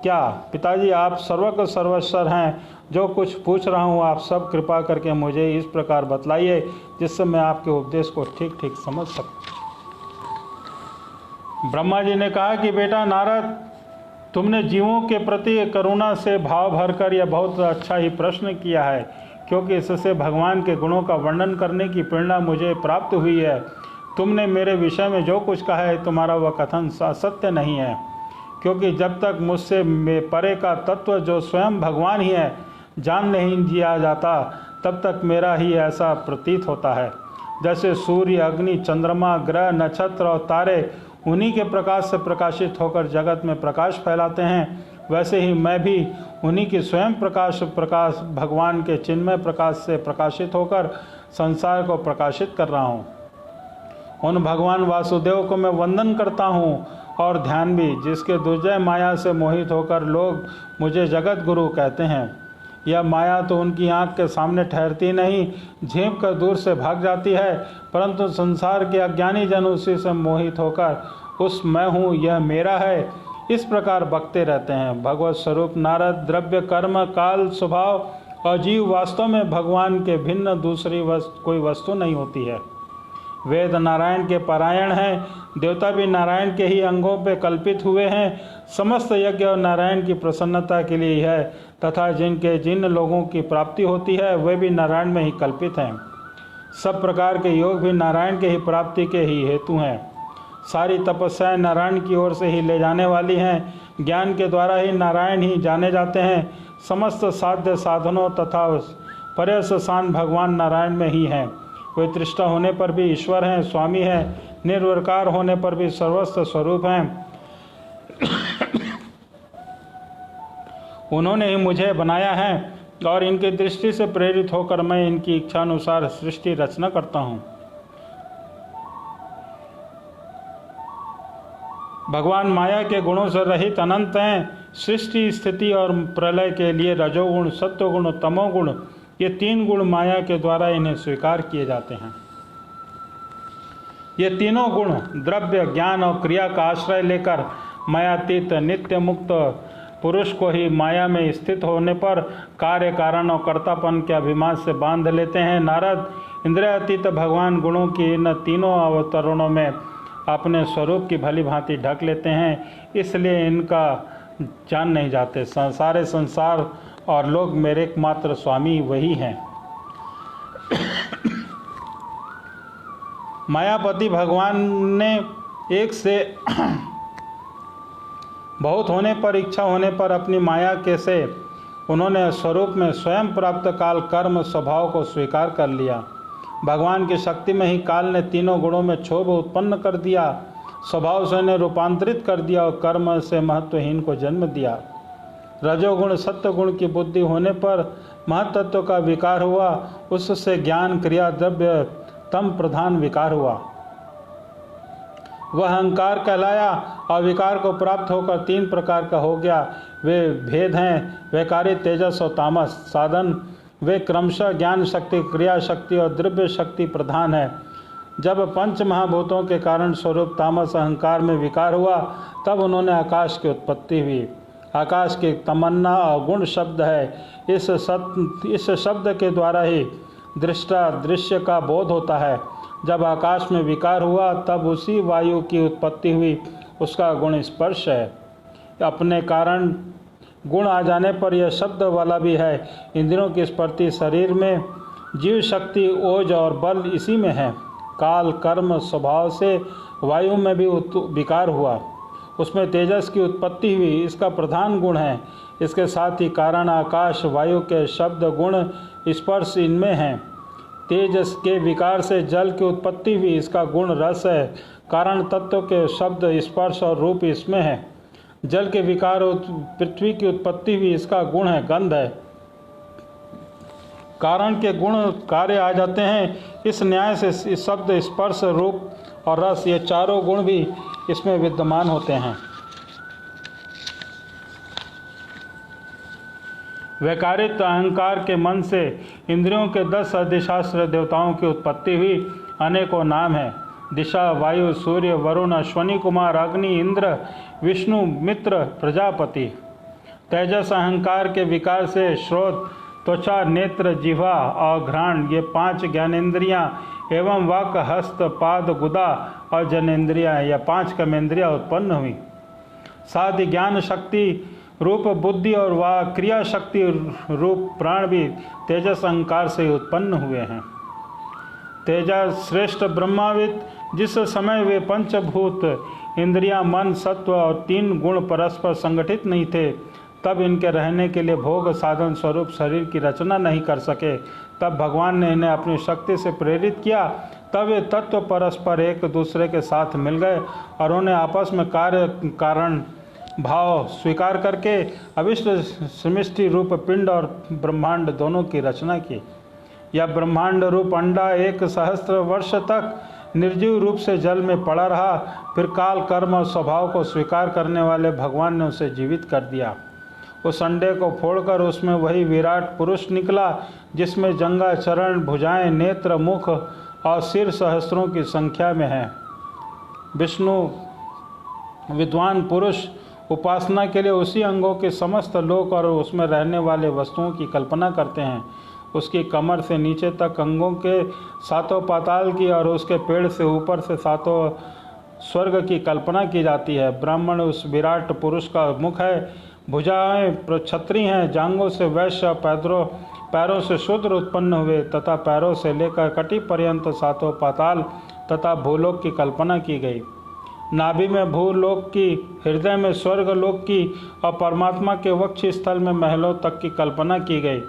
क्या। पिताजी आप सर्वज्ञ सर्वेश्वर हैं। जो कुछ पूछ रहा हूँ आप सब कृपा करके मुझे इस प्रकार बतलाइए जिससे मैं आपके उपदेश को ठीक ठीक समझ सकूँ। ब्रह्मा जी ने कहा कि बेटा नारद, तुमने जीवों के प्रति करुणा से भाव भरकर यह बहुत अच्छा ही प्रश्न किया है, क्योंकि इससे भगवान के गुणों का वर्णन करने की प्रेरणा मुझे प्राप्त हुई है। तुमने मेरे विषय में जो कुछ कहा है तुम्हारा वह कथन सत्य नहीं है, क्योंकि जब तक मुझसे परे का तत्व जो स्वयं भगवान ही है जान नहीं दिया जाता, तब तक मेरा ही ऐसा प्रतीत होता है। जैसे सूर्य, अग्नि, चंद्रमा, ग्रह, नक्षत्र और तारे उन्हीं के प्रकाश से प्रकाशित होकर जगत में प्रकाश फैलाते हैं, वैसे ही मैं भी उन्हीं की स्वयं प्रकाश भगवान के चिन्मय प्रकाश से प्रकाशित होकर संसार को प्रकाशित कर रहा हूँ। उन भगवान वासुदेव को मैं वंदन करता हूँ और ध्यान भी, जिसके दुर्जय माया से मोहित होकर लोग मुझे जगत गुरु कहते हैं। यह माया तो उनकी आंख के सामने ठहरती नहीं, झेप कर दूर से भाग जाती है, परंतु संसार के अज्ञानी जन उसी से मोहित होकर उस मैं हूँ, यह मेरा है, इस प्रकार बकते रहते हैं। भगवत स्वरूप नारद, द्रव्य, कर्म, काल, स्वभाव और जीव वास्तव में भगवान के भिन्न दूसरी कोई वस्तु नहीं होती है। वेद नारायण के पारायण हैं, देवता भी नारायण के ही अंगों पे कल्पित हुए हैं। समस्त यज्ञ और नारायण की प्रसन्नता के लिए है, तथा जिन लोगों की प्राप्ति होती है वे भी नारायण में ही कल्पित हैं। सब प्रकार के योग भी नारायण के ही प्राप्ति के ही हेतु हैं। सारी तपस्याएं नारायण की ओर से ही ले जाने वाली हैं। ज्ञान के द्वारा ही नारायण ही जाने जाते हैं। समस्त साध्य साधनों तथा पर्यवसान भगवान नारायण में ही हैं। वे तृष्णा होने पर भी ईश्वर हैं, स्वामी हैं, निर्विकार होने पर भी सर्वस्व स्वरूप हैं। उन्होंने ही मुझे बनाया है और इनकी दृष्टि से प्रेरित होकर मैं इनकी इच्छा अनुसार सृष्टि रचना करता हूँ। भगवान माया के गुणों से रहित अनंत हैं। सृष्टि, स्थिति और प्रलय के लिए रजोगुण, सत्वगुण, तमोगुण, ये तीन गुण माया के द्वारा इन्हें स्वीकार किए जाते हैं। ये तीनों गुण द्रव्य, ज्ञान और क्रिया का आश्रय लेकर मायातीत नित्य मुक्त पुरुष को ही माया में स्थित होने पर कार्य, कारण और कर्तापन के अभिमान से बांध लेते हैं। नारद, इंद्रियातीत भगवान गुणों की इन तीनों अवतरणों में अपने स्वरूप की भली भांति ढक लेते हैं, इसलिए इनका जान नहीं जाते। सारे संसार और लोग मेरे एकमात्र स्वामी वही हैं। मायापति भगवान ने एक से बहुत होने पर, इच्छा होने पर अपनी माया के से उन्होंने स्वरूप में स्वयं प्राप्त काल कर्म स्वभाव को स्वीकार कर लिया। भगवान की शक्ति में ही काल ने तीनों गुणों में क्षोभ उत्पन्न कर दिया, स्वभाव से उन्हें रूपांतरित कर दिया और कर्म से महत्वहीन को जन्म दिया। रजोगुण सत्वगुण की बुद्धि होने पर महत्त्व का विकार हुआ, उससे ज्ञान क्रिया द्रव्य तम प्रधान विकार हुआ, वह अहंकार कहलाया और विकार को प्राप्त होकर तीन प्रकार का हो गया। वे भेद हैं वैकारी, तेजस और तामस। साधन वे क्रमशः ज्ञान शक्ति, क्रिया शक्ति और द्रव्य शक्ति प्रधान है। जब पंच महाभूतों के कारण स्वरूप तामस अहंकार में विकार हुआ, तब उन्होंने आकाश की उत्पत्ति हुई। आकाश की तमन्ना और गुण शब्द है। इस शब्द के द्वारा ही दृष्टा दृश्य का बोध होता है। जब आकाश में विकार हुआ, तब उसी वायु की उत्पत्ति हुई, उसका गुण स्पर्श है। अपने कारण गुण आ जाने पर यह शब्द वाला भी है। इंद्रियों की स्फूर्ति शरीर में, जीव शक्ति, ओज और बल इसी में है। काल कर्म स्वभाव से वायु में भी विकार हुआ, उसमें तेजस की उत्पत्ति हुई, इसका प्रधान गुण है। इसके साथ ही कारण आकाश वायु के शब्द गुण स्पर्श इनमें हैं। तेजस के विकार से जल की उत्पत्ति हुई, इसका गुण रस है। कारण तत्व के शब्द स्पर्श और रूप इसमें है। जल के विकार पृथ्वी की उत्पत्ति हुई, इसका गुण है गंध है। कारण के गुण कार्य आ जाते हैं। इस न्याय से शब्द स्पर्श रूप और रस ये चारों गुण भी इसमें विद्यमान होते हैं। वैकारित अहंकार के मन से इंद्रियों के 10 अधिशास्त्र देवताओं की उत्पत्ति हुई। अनेकों नाम हैं। दिशा, वायु, सूर्य, वरुण, अश्वनी कुमार, अग्नि, इंद्र, विष्णु, मित्र, प्रजापति। तेजस अहंकार के विकार से श्रोत, त्वचा, नेत्र, जिह्वा और घ्राण ये 5 ज्ञानेंद्रियां एवं वाक, हस्त, पाद, गुदा और जनेन्द्रियां या 5 कर्मेंद्रियां उत्पन्न हुई। साथ ही ज्ञान शक्ति रूप बुद्धि और वा क्रिया शक्ति रूप प्राण भी तेजस अहंकार से उत्पन्न हुए हैं। तेजस श्रेष्ठ ब्रह्माविद जिस समय वे पंचभूत इंद्रियां, मन, सत्व और 3 गुण परस्पर संगठित नहीं थे, तब इनके रहने के लिए भोग साधन स्वरूप शरीर की रचना नहीं कर सके, तब भगवान ने इन्हें अपनी शक्ति से प्रेरित किया। तब ये तत्व परस्पर एक दूसरे के साथ मिल गए और उन्हें आपस में कार्य कारण भाव स्वीकार करके अविष्ट समिष्टि रूप पिंड और ब्रह्मांड दोनों की रचना की। यह ब्रह्मांड रूप अंडा 1 सहस्त्र वर्ष तक निर्जीव रूप से जल में पड़ा रहा। फिर काल कर्म और स्वभाव को स्वीकार करने वाले भगवान ने उसे जीवित कर दिया। उस अंडे को फोड़कर उसमें वही विराट पुरुष निकला, जिसमें जंगा, चरण, भुजाएं, नेत्र, मुख और सिर सहस्त्रों की संख्या में है। विष्णु विद्वान पुरुष उपासना के लिए उसी अंगों के समस्त लोक और उसमें रहने वाले वस्तुओं की कल्पना करते हैं। उसकी कमर से नीचे तक अंगों के 7 पाताल की और उसके पेड़ से ऊपर से 7 स्वर्ग की कल्पना की जाती है। ब्राह्मण उस विराट पुरुष का मुख है, भुजाएं छत्री हैं, जांघों से वैश्य, पैरों से शूद्र उत्पन्न हुए तथा पैरों से लेकर कटी पर्यंत 7 पाताल तथा भूलोक की कल्पना की गई। नाभि में भूलोक की, हृदय में स्वर्ग लोक की और परमात्मा के वक्ष स्थल में महलों तक की कल्पना की गई।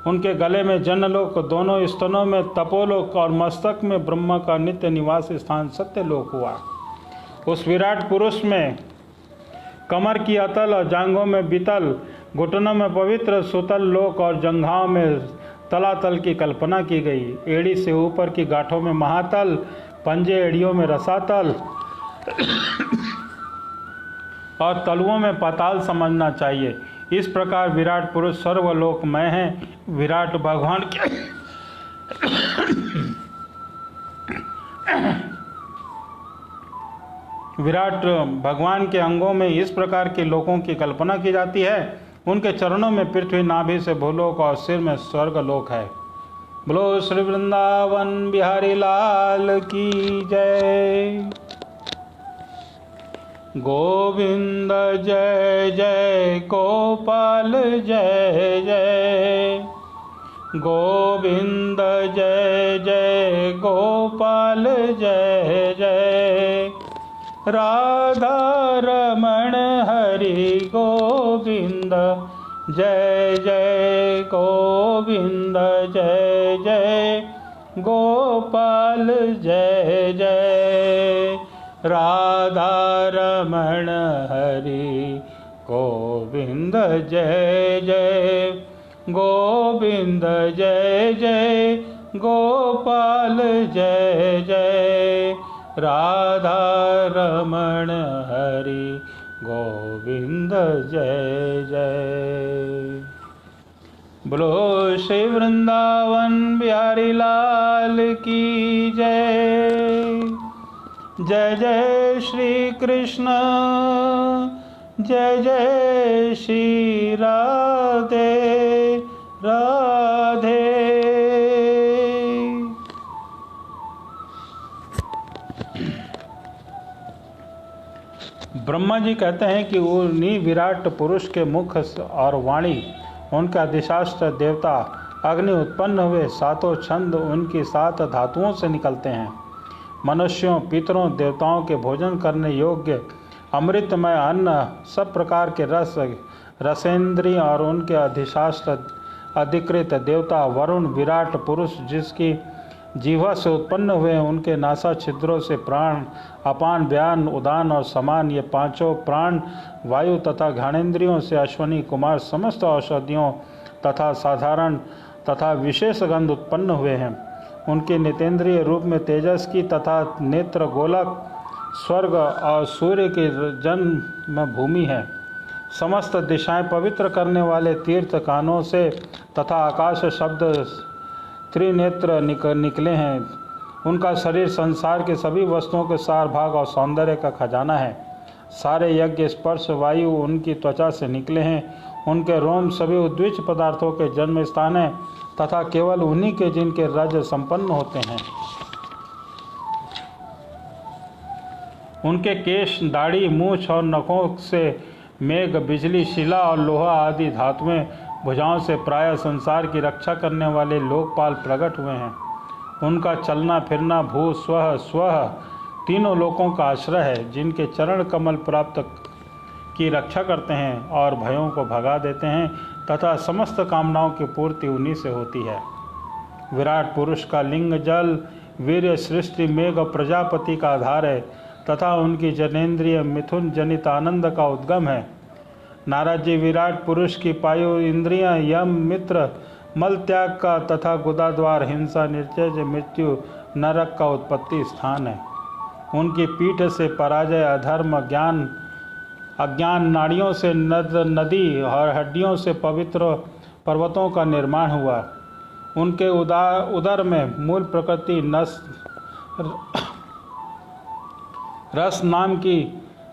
उनके गले में जनलोक, दोनों स्तनों में तपोलोक और मस्तक में ब्रह्मा का नित्य निवास स्थान सत्यलोक हुआ। उस विराट पुरुष में कमर की अतल और जांघों में बितल, घुटनों में पवित्र सुतल लोक और जंघाओं में तलातल की कल्पना की गई। एड़ी से ऊपर की गांठों में महातल, पंजे एड़ियों में रसातल और तलुओं में पाताल समझना चाहिए। इस प्रकार विराट पुरुष सर्वलोकमय हैं। विराट भगवान के अंगों में इस प्रकार के लोकों की कल्पना की जाती है। उनके चरणों में पृथ्वी, नाभि से भूलोक और सिर में स्वर्गलोक है। बोलो श्री वृंदावन बिहारी लाल की जय। गोविंद जय जय गोपाल जय जय। गोविंद जय जय गोपाल जय जय। राधा रमण हरि गोविंद जय जय गोविंद जय जय गोपाल जय जय। राधा रमण हरि गोविंद जय जय गोविंद जय जय गोपाल जय जय। राधा रमण हरि गोविंद जय जय। बोलो श्री वृंदावन बिहारी लाल की जय। जय जय श्री कृष्ण जय जय श्री राधे राधे। ब्रह्मा जी कहते हैं कि उन्हीं विराट पुरुष के मुख और वाणी, उनका अधिशास्त्र देवता अग्नि उत्पन्न हुए सातों छंद उनकी सात धातुओं से निकलते हैं। मनुष्यों, पितरों, देवताओं के भोजन करने योग्य अमृतमय अन्न, सब प्रकार के रस, रसेंद्रिय और उनके अधिशास्त्र अधिकृत देवता वरुण विराट पुरुष जिसकी जीवा से उत्पन्न हुए, उनके नासा छिद्रों से प्राण, अपान, व्यान, उदान और समान, ये पांचों प्राण वायु तथा घानेन्द्रियों से अश्वनी कुमार समस्त औषधियों तथा साधारण तथा विशेष गंध उत्पन्न हुए हैं। उनके नितेंद्रिय रूप में तेजस की तथा नेत्र गोलक स्वर्ग और सूर्य की जन्म भूमि है। समस्त दिशाएं पवित्र करने वाले तीर्थ कानों से तथा आकाश शब्द त्रिनेत्र निकले हैं। उनका शरीर संसार के सभी वस्तुओं के सार भाग और सौंदर्य का खजाना है। सारे यज्ञ स्पर्श वायु उनकी त्वचा से निकले हैं। उनके रोम सभी उद्विज पदार्थों के जन्म स्थान है तथा केवल उन्हीं के जिनके रज संपन्न होते हैं। उनके केश, दाढ़ी, मूछ और नखों से मेघ, बिजली, शिला और लोहा आदि धातुएं, भुजाओं से प्रायः संसार की रक्षा करने वाले लोकपाल प्रकट हुए हैं। उनका चलना फिरना भू स्वः स्वः तीनों लोकों का आश्रय है, जिनके चरण कमल प्राप्त की रक्षा करते हैं और भयों को भगा देते हैं तथा समस्त कामनाओं की पूर्ति उन्हीं से होती है। विराट पुरुष का लिंग जल, वीर्य, सृष्टि, मेघ और प्रजापति का आधार है तथा उनकी जनेन्द्रिय मिथुन जनित आनंद का उद्गम है। नारद जी विराट पुरुष की पायु इंद्रियां यम, मित्र, मल त्याग का तथा गुदाद्वार, हिंसा, निर्चय, मृत्यु, नरक का उत्पत्ति स्थान है। उनकी पीठ से पराजय, अधर्म, ज्ञान, अज्ञान, नाड़ियों से नदी और हड्डियों से पवित्र पर्वतों का निर्माण हुआ। उनके उदर में मूल प्रकृति रस नाम की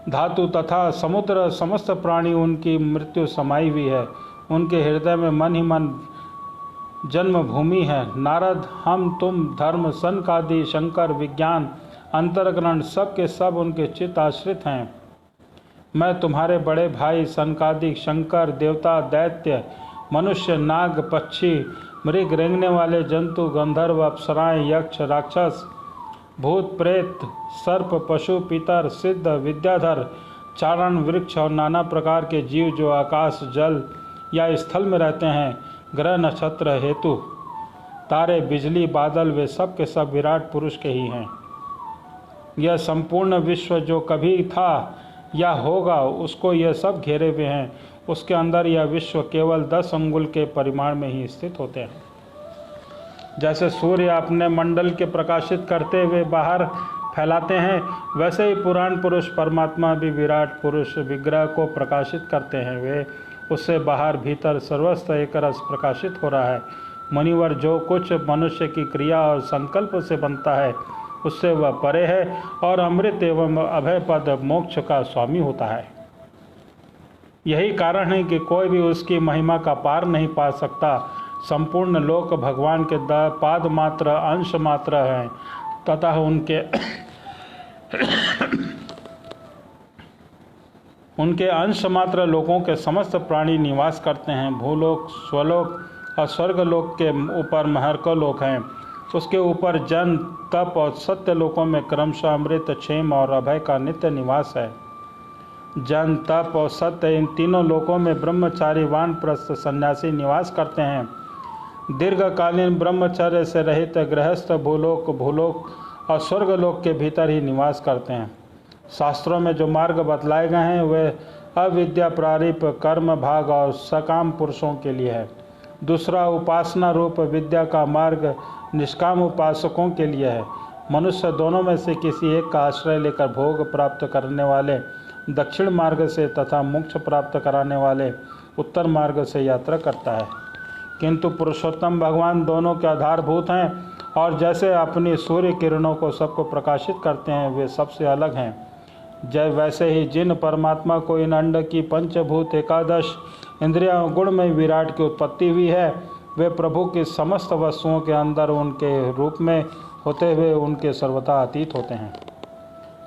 धातु तथा समुद्र समस्त प्राणी उनकी मृत्यु समाई हुई है। उनके हृदय में मन ही मन जन्मभूमि है। नारद, हम, तुम, धर्म, सनकादि, शंकर, विज्ञान, अंतर्ग्रहण सब के सब उनके चित्त आश्रित हैं। मैं तुम्हारे बड़े भाई सनकादिक, शंकर, देवता, दैत्य, मनुष्य, नाग, पक्षी, मृग, रेंगने वाले जंतु, गंधर्व, अप्सराएं, यक्ष, राक्षस, भूत, प्रेत, सर्प, पशु, पितर, सिद्ध, विद्याधर, चारण, वृक्ष और नाना प्रकार के जीव जो आकाश, जल या स्थल में रहते हैं, ग्रह, नक्षत्र, हेतु, तारे, बिजली, बादल, वे सब के सब विराट पुरुष के ही हैं। यह संपूर्ण विश्व जो कभी था या होगा, उसको यह सब घेरे हुए हैं। उसके अंदर यह विश्व केवल 10 अंगुल के परिमाण में ही स्थित होते हैं। जैसे सूर्य अपने मंडल के प्रकाशित करते हुए बाहर फैलाते हैं, वैसे ही पुराण पुरुष परमात्मा भी विराट पुरुष विग्रह को प्रकाशित करते हैं। वे उससे बाहर भीतर सर्वस्व एक रस प्रकाशित हो रहा है। मुनिवर, जो कुछ मनुष्य की क्रिया और संकल्प से बनता है उससे वह परे है और अमृत एवं अभय पद मोक्ष का स्वामी होता है। यही कारण है कि कोई भी उसकी महिमा का पार नहीं पा सकता। संपूर्ण लोक भगवान के पाद मात्र, अंश मात्र हैं तथा उनके उनके अंश मात्र लोगों के समस्त प्राणी निवास करते हैं। भूलोक, स्वलोक और स्वर्गलोक के ऊपर महर्कलोक हैं। उसके ऊपर जन, तप और सत्य लोकों में क्रमशः अमृत, क्षेम और अभय का नित्य निवास है। जन, तप और सत्य, इन तीनों लोकों में ब्रह्मचारी, वानप्रस्थ, सन्यासी निवास करते हैं। दीर्घकालीन ब्रह्मचर्य से रहित गृहस्थ भूलोक और स्वर्गलोक के भीतर ही निवास करते हैं। शास्त्रों में जो मार्ग बतलाए गए हैं वे अविद्या प्रारिप कर्म भाग और सकाम पुरुषों के लिए है। दूसरा उपासना रूप विद्या का मार्ग निष्काम उपासकों के लिए है। मनुष्य दोनों में से किसी एक का आश्रय लेकर भोग प्राप्त करने वाले दक्षिण मार्ग से तथा मोक्ष प्राप्त कराने वाले उत्तर मार्ग से यात्रा करता है। किंतु पुरुषोत्तम भगवान दोनों के आधारभूत हैं और जैसे अपनी सूर्य किरणों को सबको प्रकाशित करते हैं वे सबसे अलग हैं। जब वैसे ही जिन परमात्मा को इन अंड की पंचभूत एकादश इंद्रियों गुण में विराट की उत्पत्ति हुई है, वे प्रभु की समस्त वस्तुओं के अंदर उनके रूप में होते हुए उनके सर्वथा अतीत होते हैं।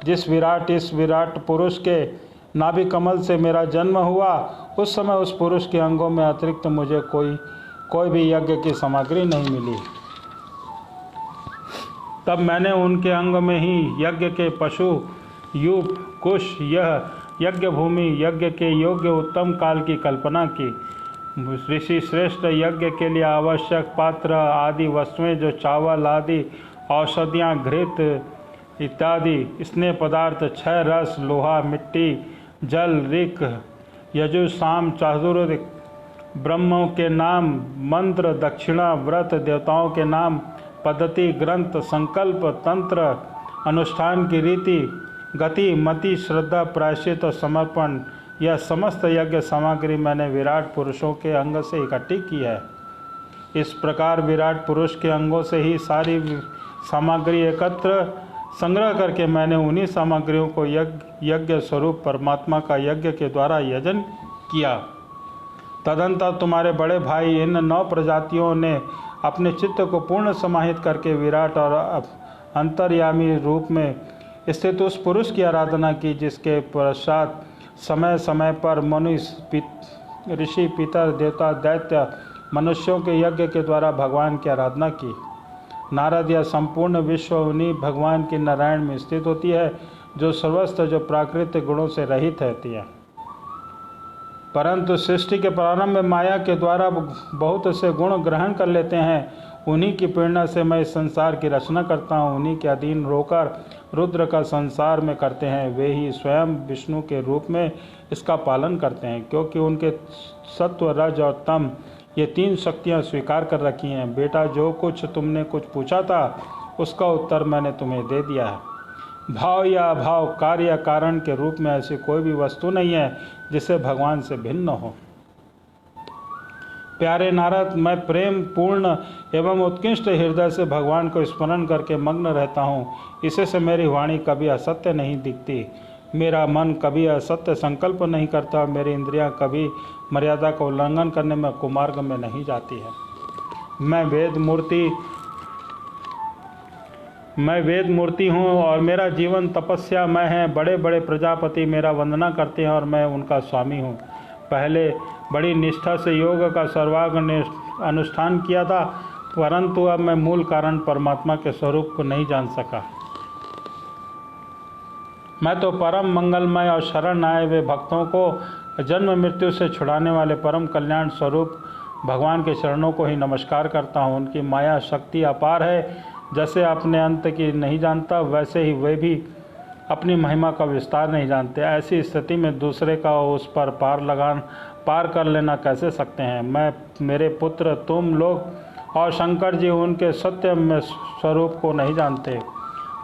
इस विराट पुरुष के नाभि कमल से मेरा जन्म हुआ, उस समय उस पुरुष के अंगों में अतिरिक्त मुझे कोई भी यज्ञ की सामग्री नहीं मिली। तब मैंने उनके अंग में ही यज्ञ के पशु, यूप, कुश, यह यज्ञ भूमि, यज्ञ के योग्य उत्तम काल की कल्पना की। ऋषि श्रेष्ठ यज्ञ के लिए आवश्यक पात्र आदि वस्तुएं जो चावल आदि, औषधियाँ, घृत इत्यादि स्नेह पदार्थ, क्षय रस, लोहा, मिट्टी, जल, ऋक, यजु, साम, चातुर्वेद, ब्रह्मों के नाम, मंत्र, दक्षिणा, व्रत, देवताओं के नाम, पद्धति, ग्रंथ, संकल्प, तंत्र, अनुष्ठान की रीति, गति, मति, श्रद्धा, प्रायश्चित और समर्पण, यह समस्त यज्ञ सामग्री मैंने विराट पुरुषों के अंग से इकट्ठी की है। इस प्रकार विराट पुरुष के अंगों से ही सारी सामग्री एकत्र संग्रह करके मैंने उन्हीं सामग्रियों को यज्ञ स्वरूप परमात्मा का यज्ञ के द्वारा यजन किया। तदंतर तुम्हारे बड़े भाई इन 9 प्रजातियों ने अपने चित्त को पूर्ण समाहित करके विराट और अंतर्यामी रूप में स्थित उस पुरुष की आराधना की, जिसके पश्चात समय समय पर मनुष्य, ऋषि, पितर, देवता, दैत्य, मनुष्यों के यज्ञ के द्वारा भगवान की आराधना की। नारद या संपूर्ण विश्व उन्हीं भगवान की नारायण में स्थित होती है, जो सर्वस्व, जो प्राकृतिक गुणों से रहित रहती है। परंतु सृष्टि के प्रारंभ में माया के द्वारा बहुत से गुण ग्रहण कर लेते हैं। उन्हीं की प्रेरणा से मैं इस संसार की रचना करता हूँ। उन्हीं के अधीन रोकर रुद्र का संसार में करते हैं। वे ही स्वयं विष्णु के रूप में इसका पालन करते हैं, क्योंकि उनके सत्व, रज और तम ये 3 शक्तियाँ स्वीकार कर रखी हैं। बेटा, जो कुछ तुमने कुछ पूछा था उसका उत्तर मैंने तुम्हें दे दिया है। भाव या अभाव, कार्य या कारण के रूप में ऐसी कोई भी वस्तु नहीं है जिसे भगवान से भिन्न हो। प्यारे नारद, मैं प्रेम पूर्ण एवं उत्कृष्ट हृदय से भगवान को स्मरण करके मग्न रहता हूँ। इसी से मेरी वाणी कभी असत्य नहीं दिखती, मेरा मन कभी असत्य संकल्प नहीं करता, मेरी इंद्रियां कभी मर्यादा का उल्लंघन करने में कुमार्ग में नहीं जाती है। मैं वेद मूर्ति हूँ और मेरा जीवन तपस्यामय है। बड़े बड़े प्रजापति मेरा वंदना करते हैं और मैं उनका स्वामी हूँ। पहले बड़ी निष्ठा से योग का सर्वांग अनुष्ठान किया था, परंतु अब मैं मूल कारण परमात्मा के स्वरूप को नहीं जान सका। मैं तो परम मंगलमय और शरण आए हुए भक्तों को जन्म मृत्यु से छुड़ाने वाले परम कल्याण स्वरूप भगवान के चरणों को ही नमस्कार करता हूँ। उनकी माया शक्ति अपार है। जैसे अपने अंत की नहीं जानता, वैसे ही वे भी अपनी महिमा का विस्तार नहीं जानते। ऐसी स्थिति में दूसरे का उस पर पार कर लेना कैसे सकते हैं। मेरे पुत्र, तुम लोग और शंकर जी उनके सत्य में स्वरूप को नहीं जानते,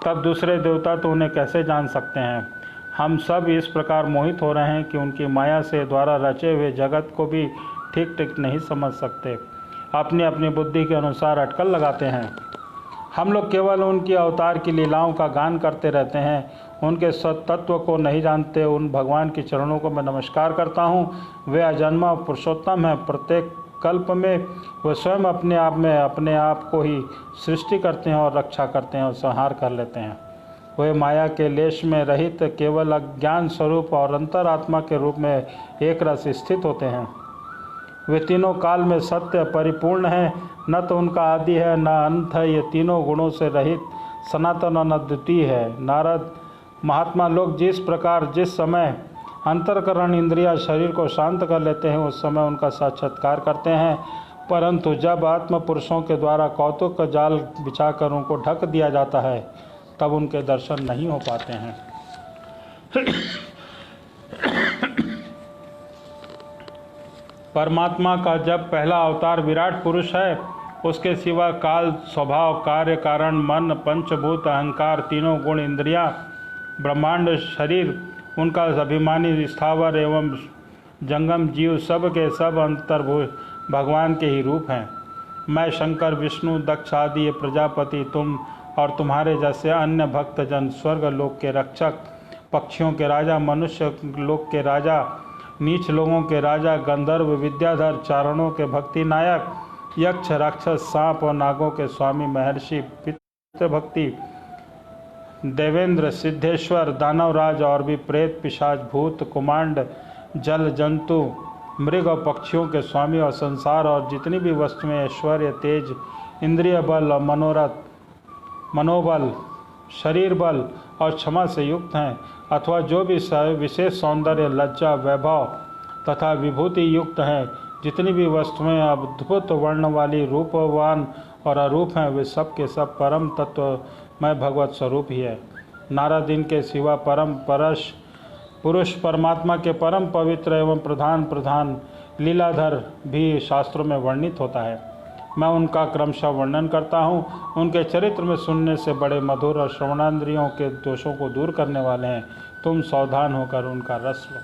तब दूसरे देवता तो उन्हें कैसे जान सकते हैं। हम सब इस प्रकार मोहित हो रहे हैं कि उनकी माया से द्वारा रचे हुए जगत को भी ठीक नहीं समझ सकते। अपनी अपनी बुद्धि के अनुसार अटकल लगाते हैं। हम लोग केवल उनकी अवतार की लीलाओं का गान करते रहते हैं, उनके तत्व को नहीं जानते। उन भगवान के चरणों को मैं नमस्कार करता हूँ। वे अजन्मा पुरुषोत्तम हैं। प्रत्येक कल्प में वे स्वयं अपने आप को ही सृष्टि करते हैं और रक्षा करते हैं और संहार कर लेते हैं। वे माया के लेश में रहित केवल अज्ञान स्वरूप और अंतरात्मा के रूप में एक रस स्थित होते हैं। वे तीनों काल में सत्य परिपूर्ण हैं, न तो उनका आदि है न अंत है। ये तीनों गुणों से रहित सनातन और अद्वितीय है। नारद महात्मा लोग जिस प्रकार जिस समय अंतःकरण इंद्रिया शरीर को शांत कर लेते हैं उस समय उनका साक्षात्कार करते हैं, परंतु जब आत्म पुरुषों के द्वारा कौतुक का जाल बिछाकर उनको ढक दिया जाता है तब उनके दर्शन नहीं हो पाते हैं। परमात्मा का जब पहला अवतार विराट पुरुष है, उसके सिवा काल, स्वभाव, कार्य, कारण, मन, पंचभूत, अहंकार, तीनों गुण, इंद्रियां, ब्रह्मांड, शरीर, उनका अभिमानी स्थावर एवं जंगम जीव सब के सब अंतर्भूत भगवान के ही रूप हैं। मैं शंकर, विष्णु, दक्ष आदि, प्रजापति, तुम और तुम्हारे जैसे अन्य भक्तजन, स्वर्ग लोक के रक्षक, पक्षियों के राजा, मनुष्य लोक के राजा, नीच लोगों के राजा, गंधर्व, विद्याधर, चारणों के भक्ति नायक, यक्ष, राक्षस, सांप और नागों के स्वामी, महर्षि, पितृभक्ति, देवेंद्र, सिद्धेश्वर, दानवराज और भी प्रेत, पिशाच, भूत, कुमांड, जल जंतु, मृग और पक्षियों के स्वामी और संसार और जितनी भी वस्तुएं ऐश्वर्य, तेज, इंद्रिय बल और मनोबल, शरीर बल और क्षमा से युक्त हैं, अथवा जो भी विशेष सौंदर्य, लज्जा, वैभव तथा विभूति युक्त हैं, जितनी भी वस्तुएं अद्भुत वर्ण वाली, रूपवान और अरूप हैं, वे सब के सब परम तत्व में भगवत स्वरूप ही है। नारद इनके सिवा परम पुरुष परमात्मा के परम पवित्र एवं प्रधान लीलाधर भी शास्त्रों में वर्णित होता है। मैं उनका क्रमशः वर्णन करता हूँ। उनके चरित्र में सुनने से बड़े मधुर और श्रवणांद्रियों के दोषों को दूर करने वाले हैं। तुम सावधान होकर उनका रस लो।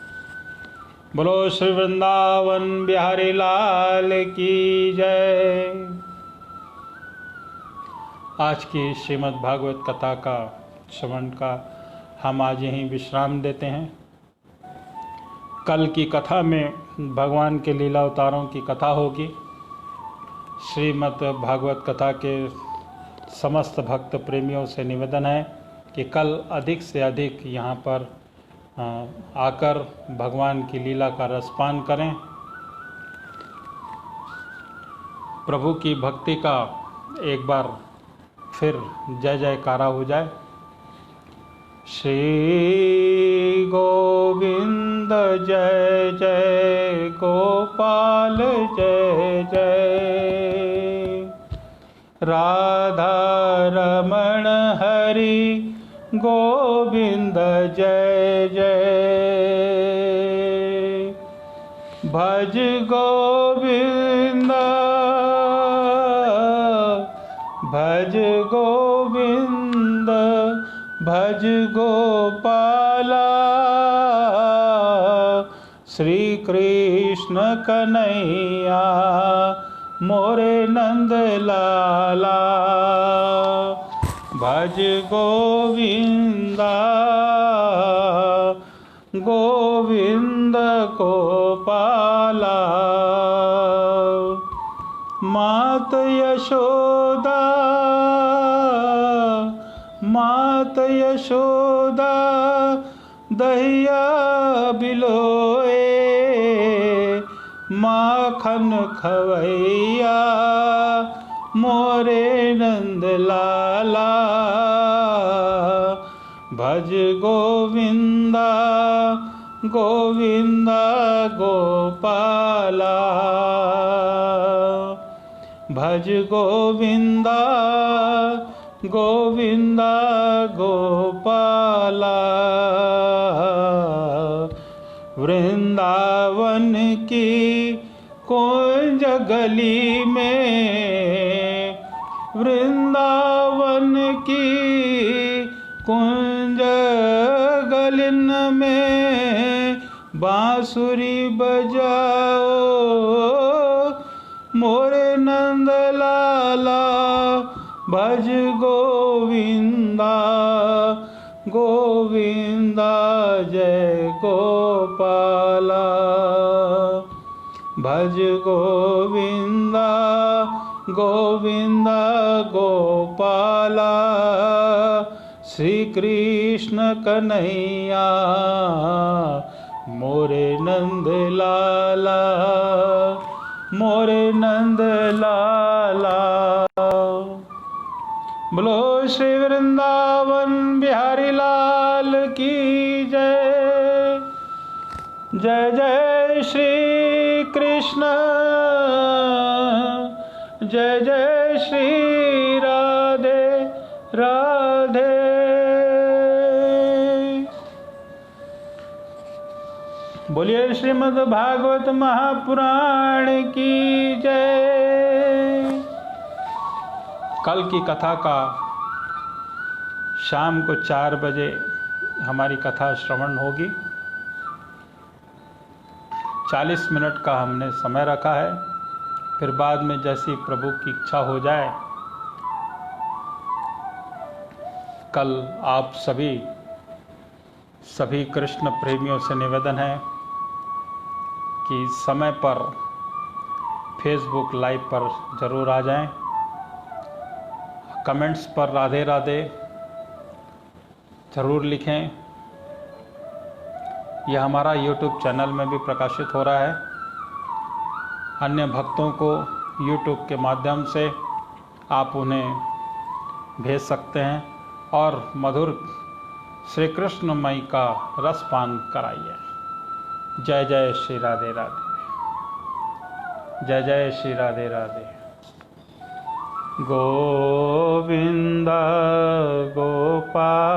बोलो श्री वृंदावन बिहारी लाल की जय। आज की श्रीमद् भागवत कथा का श्रवण का हम आज यहीं विश्राम देते हैं। कल की कथा में भगवान के लीला अवतारों की कथा होगी। श्रीमद् भागवत कथा के समस्त भक्त प्रेमियों से निवेदन है कि कल अधिक से अधिक यहाँ पर आकर भगवान की लीला का रसपान करें। प्रभु की भक्ति का एक बार फिर जय जयकारा हो जाए। श्री गोविंद जय जय गोपाल जय जय, राधा रमण हरि गोविंद जय जय, भज गोविंद भज गोविंद भज गोपाला, श्री कृष्ण कन्हैया मोरे नंद लाला, भज गोविंदा गोविंद गोपाला, मात यशोदा दहिया बिलोए, माखन खवैया मोरे नंद लाला, भज गोविंदा गोविंदा गोपाला, भज गोविंदा गोविंदा गोपाला। वृंदावन की कुंज गली में, वृंदावन की कुंज गलिन में, बांसुरी बजाओ मोरे नंद लाला, भज गोविंदा गोविंदा जय गोपाला, भज गोविंदा गोविंदा गोपाला, श्री कृष्ण कन्हैया मोरे नंद लाला, मोरे नंद लाला। बोलो श्री वृंदावन बिहारी लाल की जय। जय जय श्री कृष्ण, जय जय श्री राधे राधे। बोलिए श्रीमद् भागवत महापुराण की जय। कल की कथा का शाम को 4 बजे हमारी कथा श्रवण होगी। 40 मिनट का हमने समय रखा है, फिर बाद में जैसी प्रभु की इच्छा हो जाए। कल आप सभी कृष्ण प्रेमियों से निवेदन है कि समय पर फेसबुक लाइव पर जरूर आ जाएं। कमेंट्स पर राधे राधे जरूर लिखें। यह हमारा YouTube चैनल में भी प्रकाशित हो रहा है। अन्य भक्तों को YouTube के माध्यम से आप उन्हें भेज सकते हैं और मधुर श्री कृष्णमयी का रसपान कराइए। जय जय श्री राधे राधे। जय जय श्री राधे राधे। गोविंद गोपाल।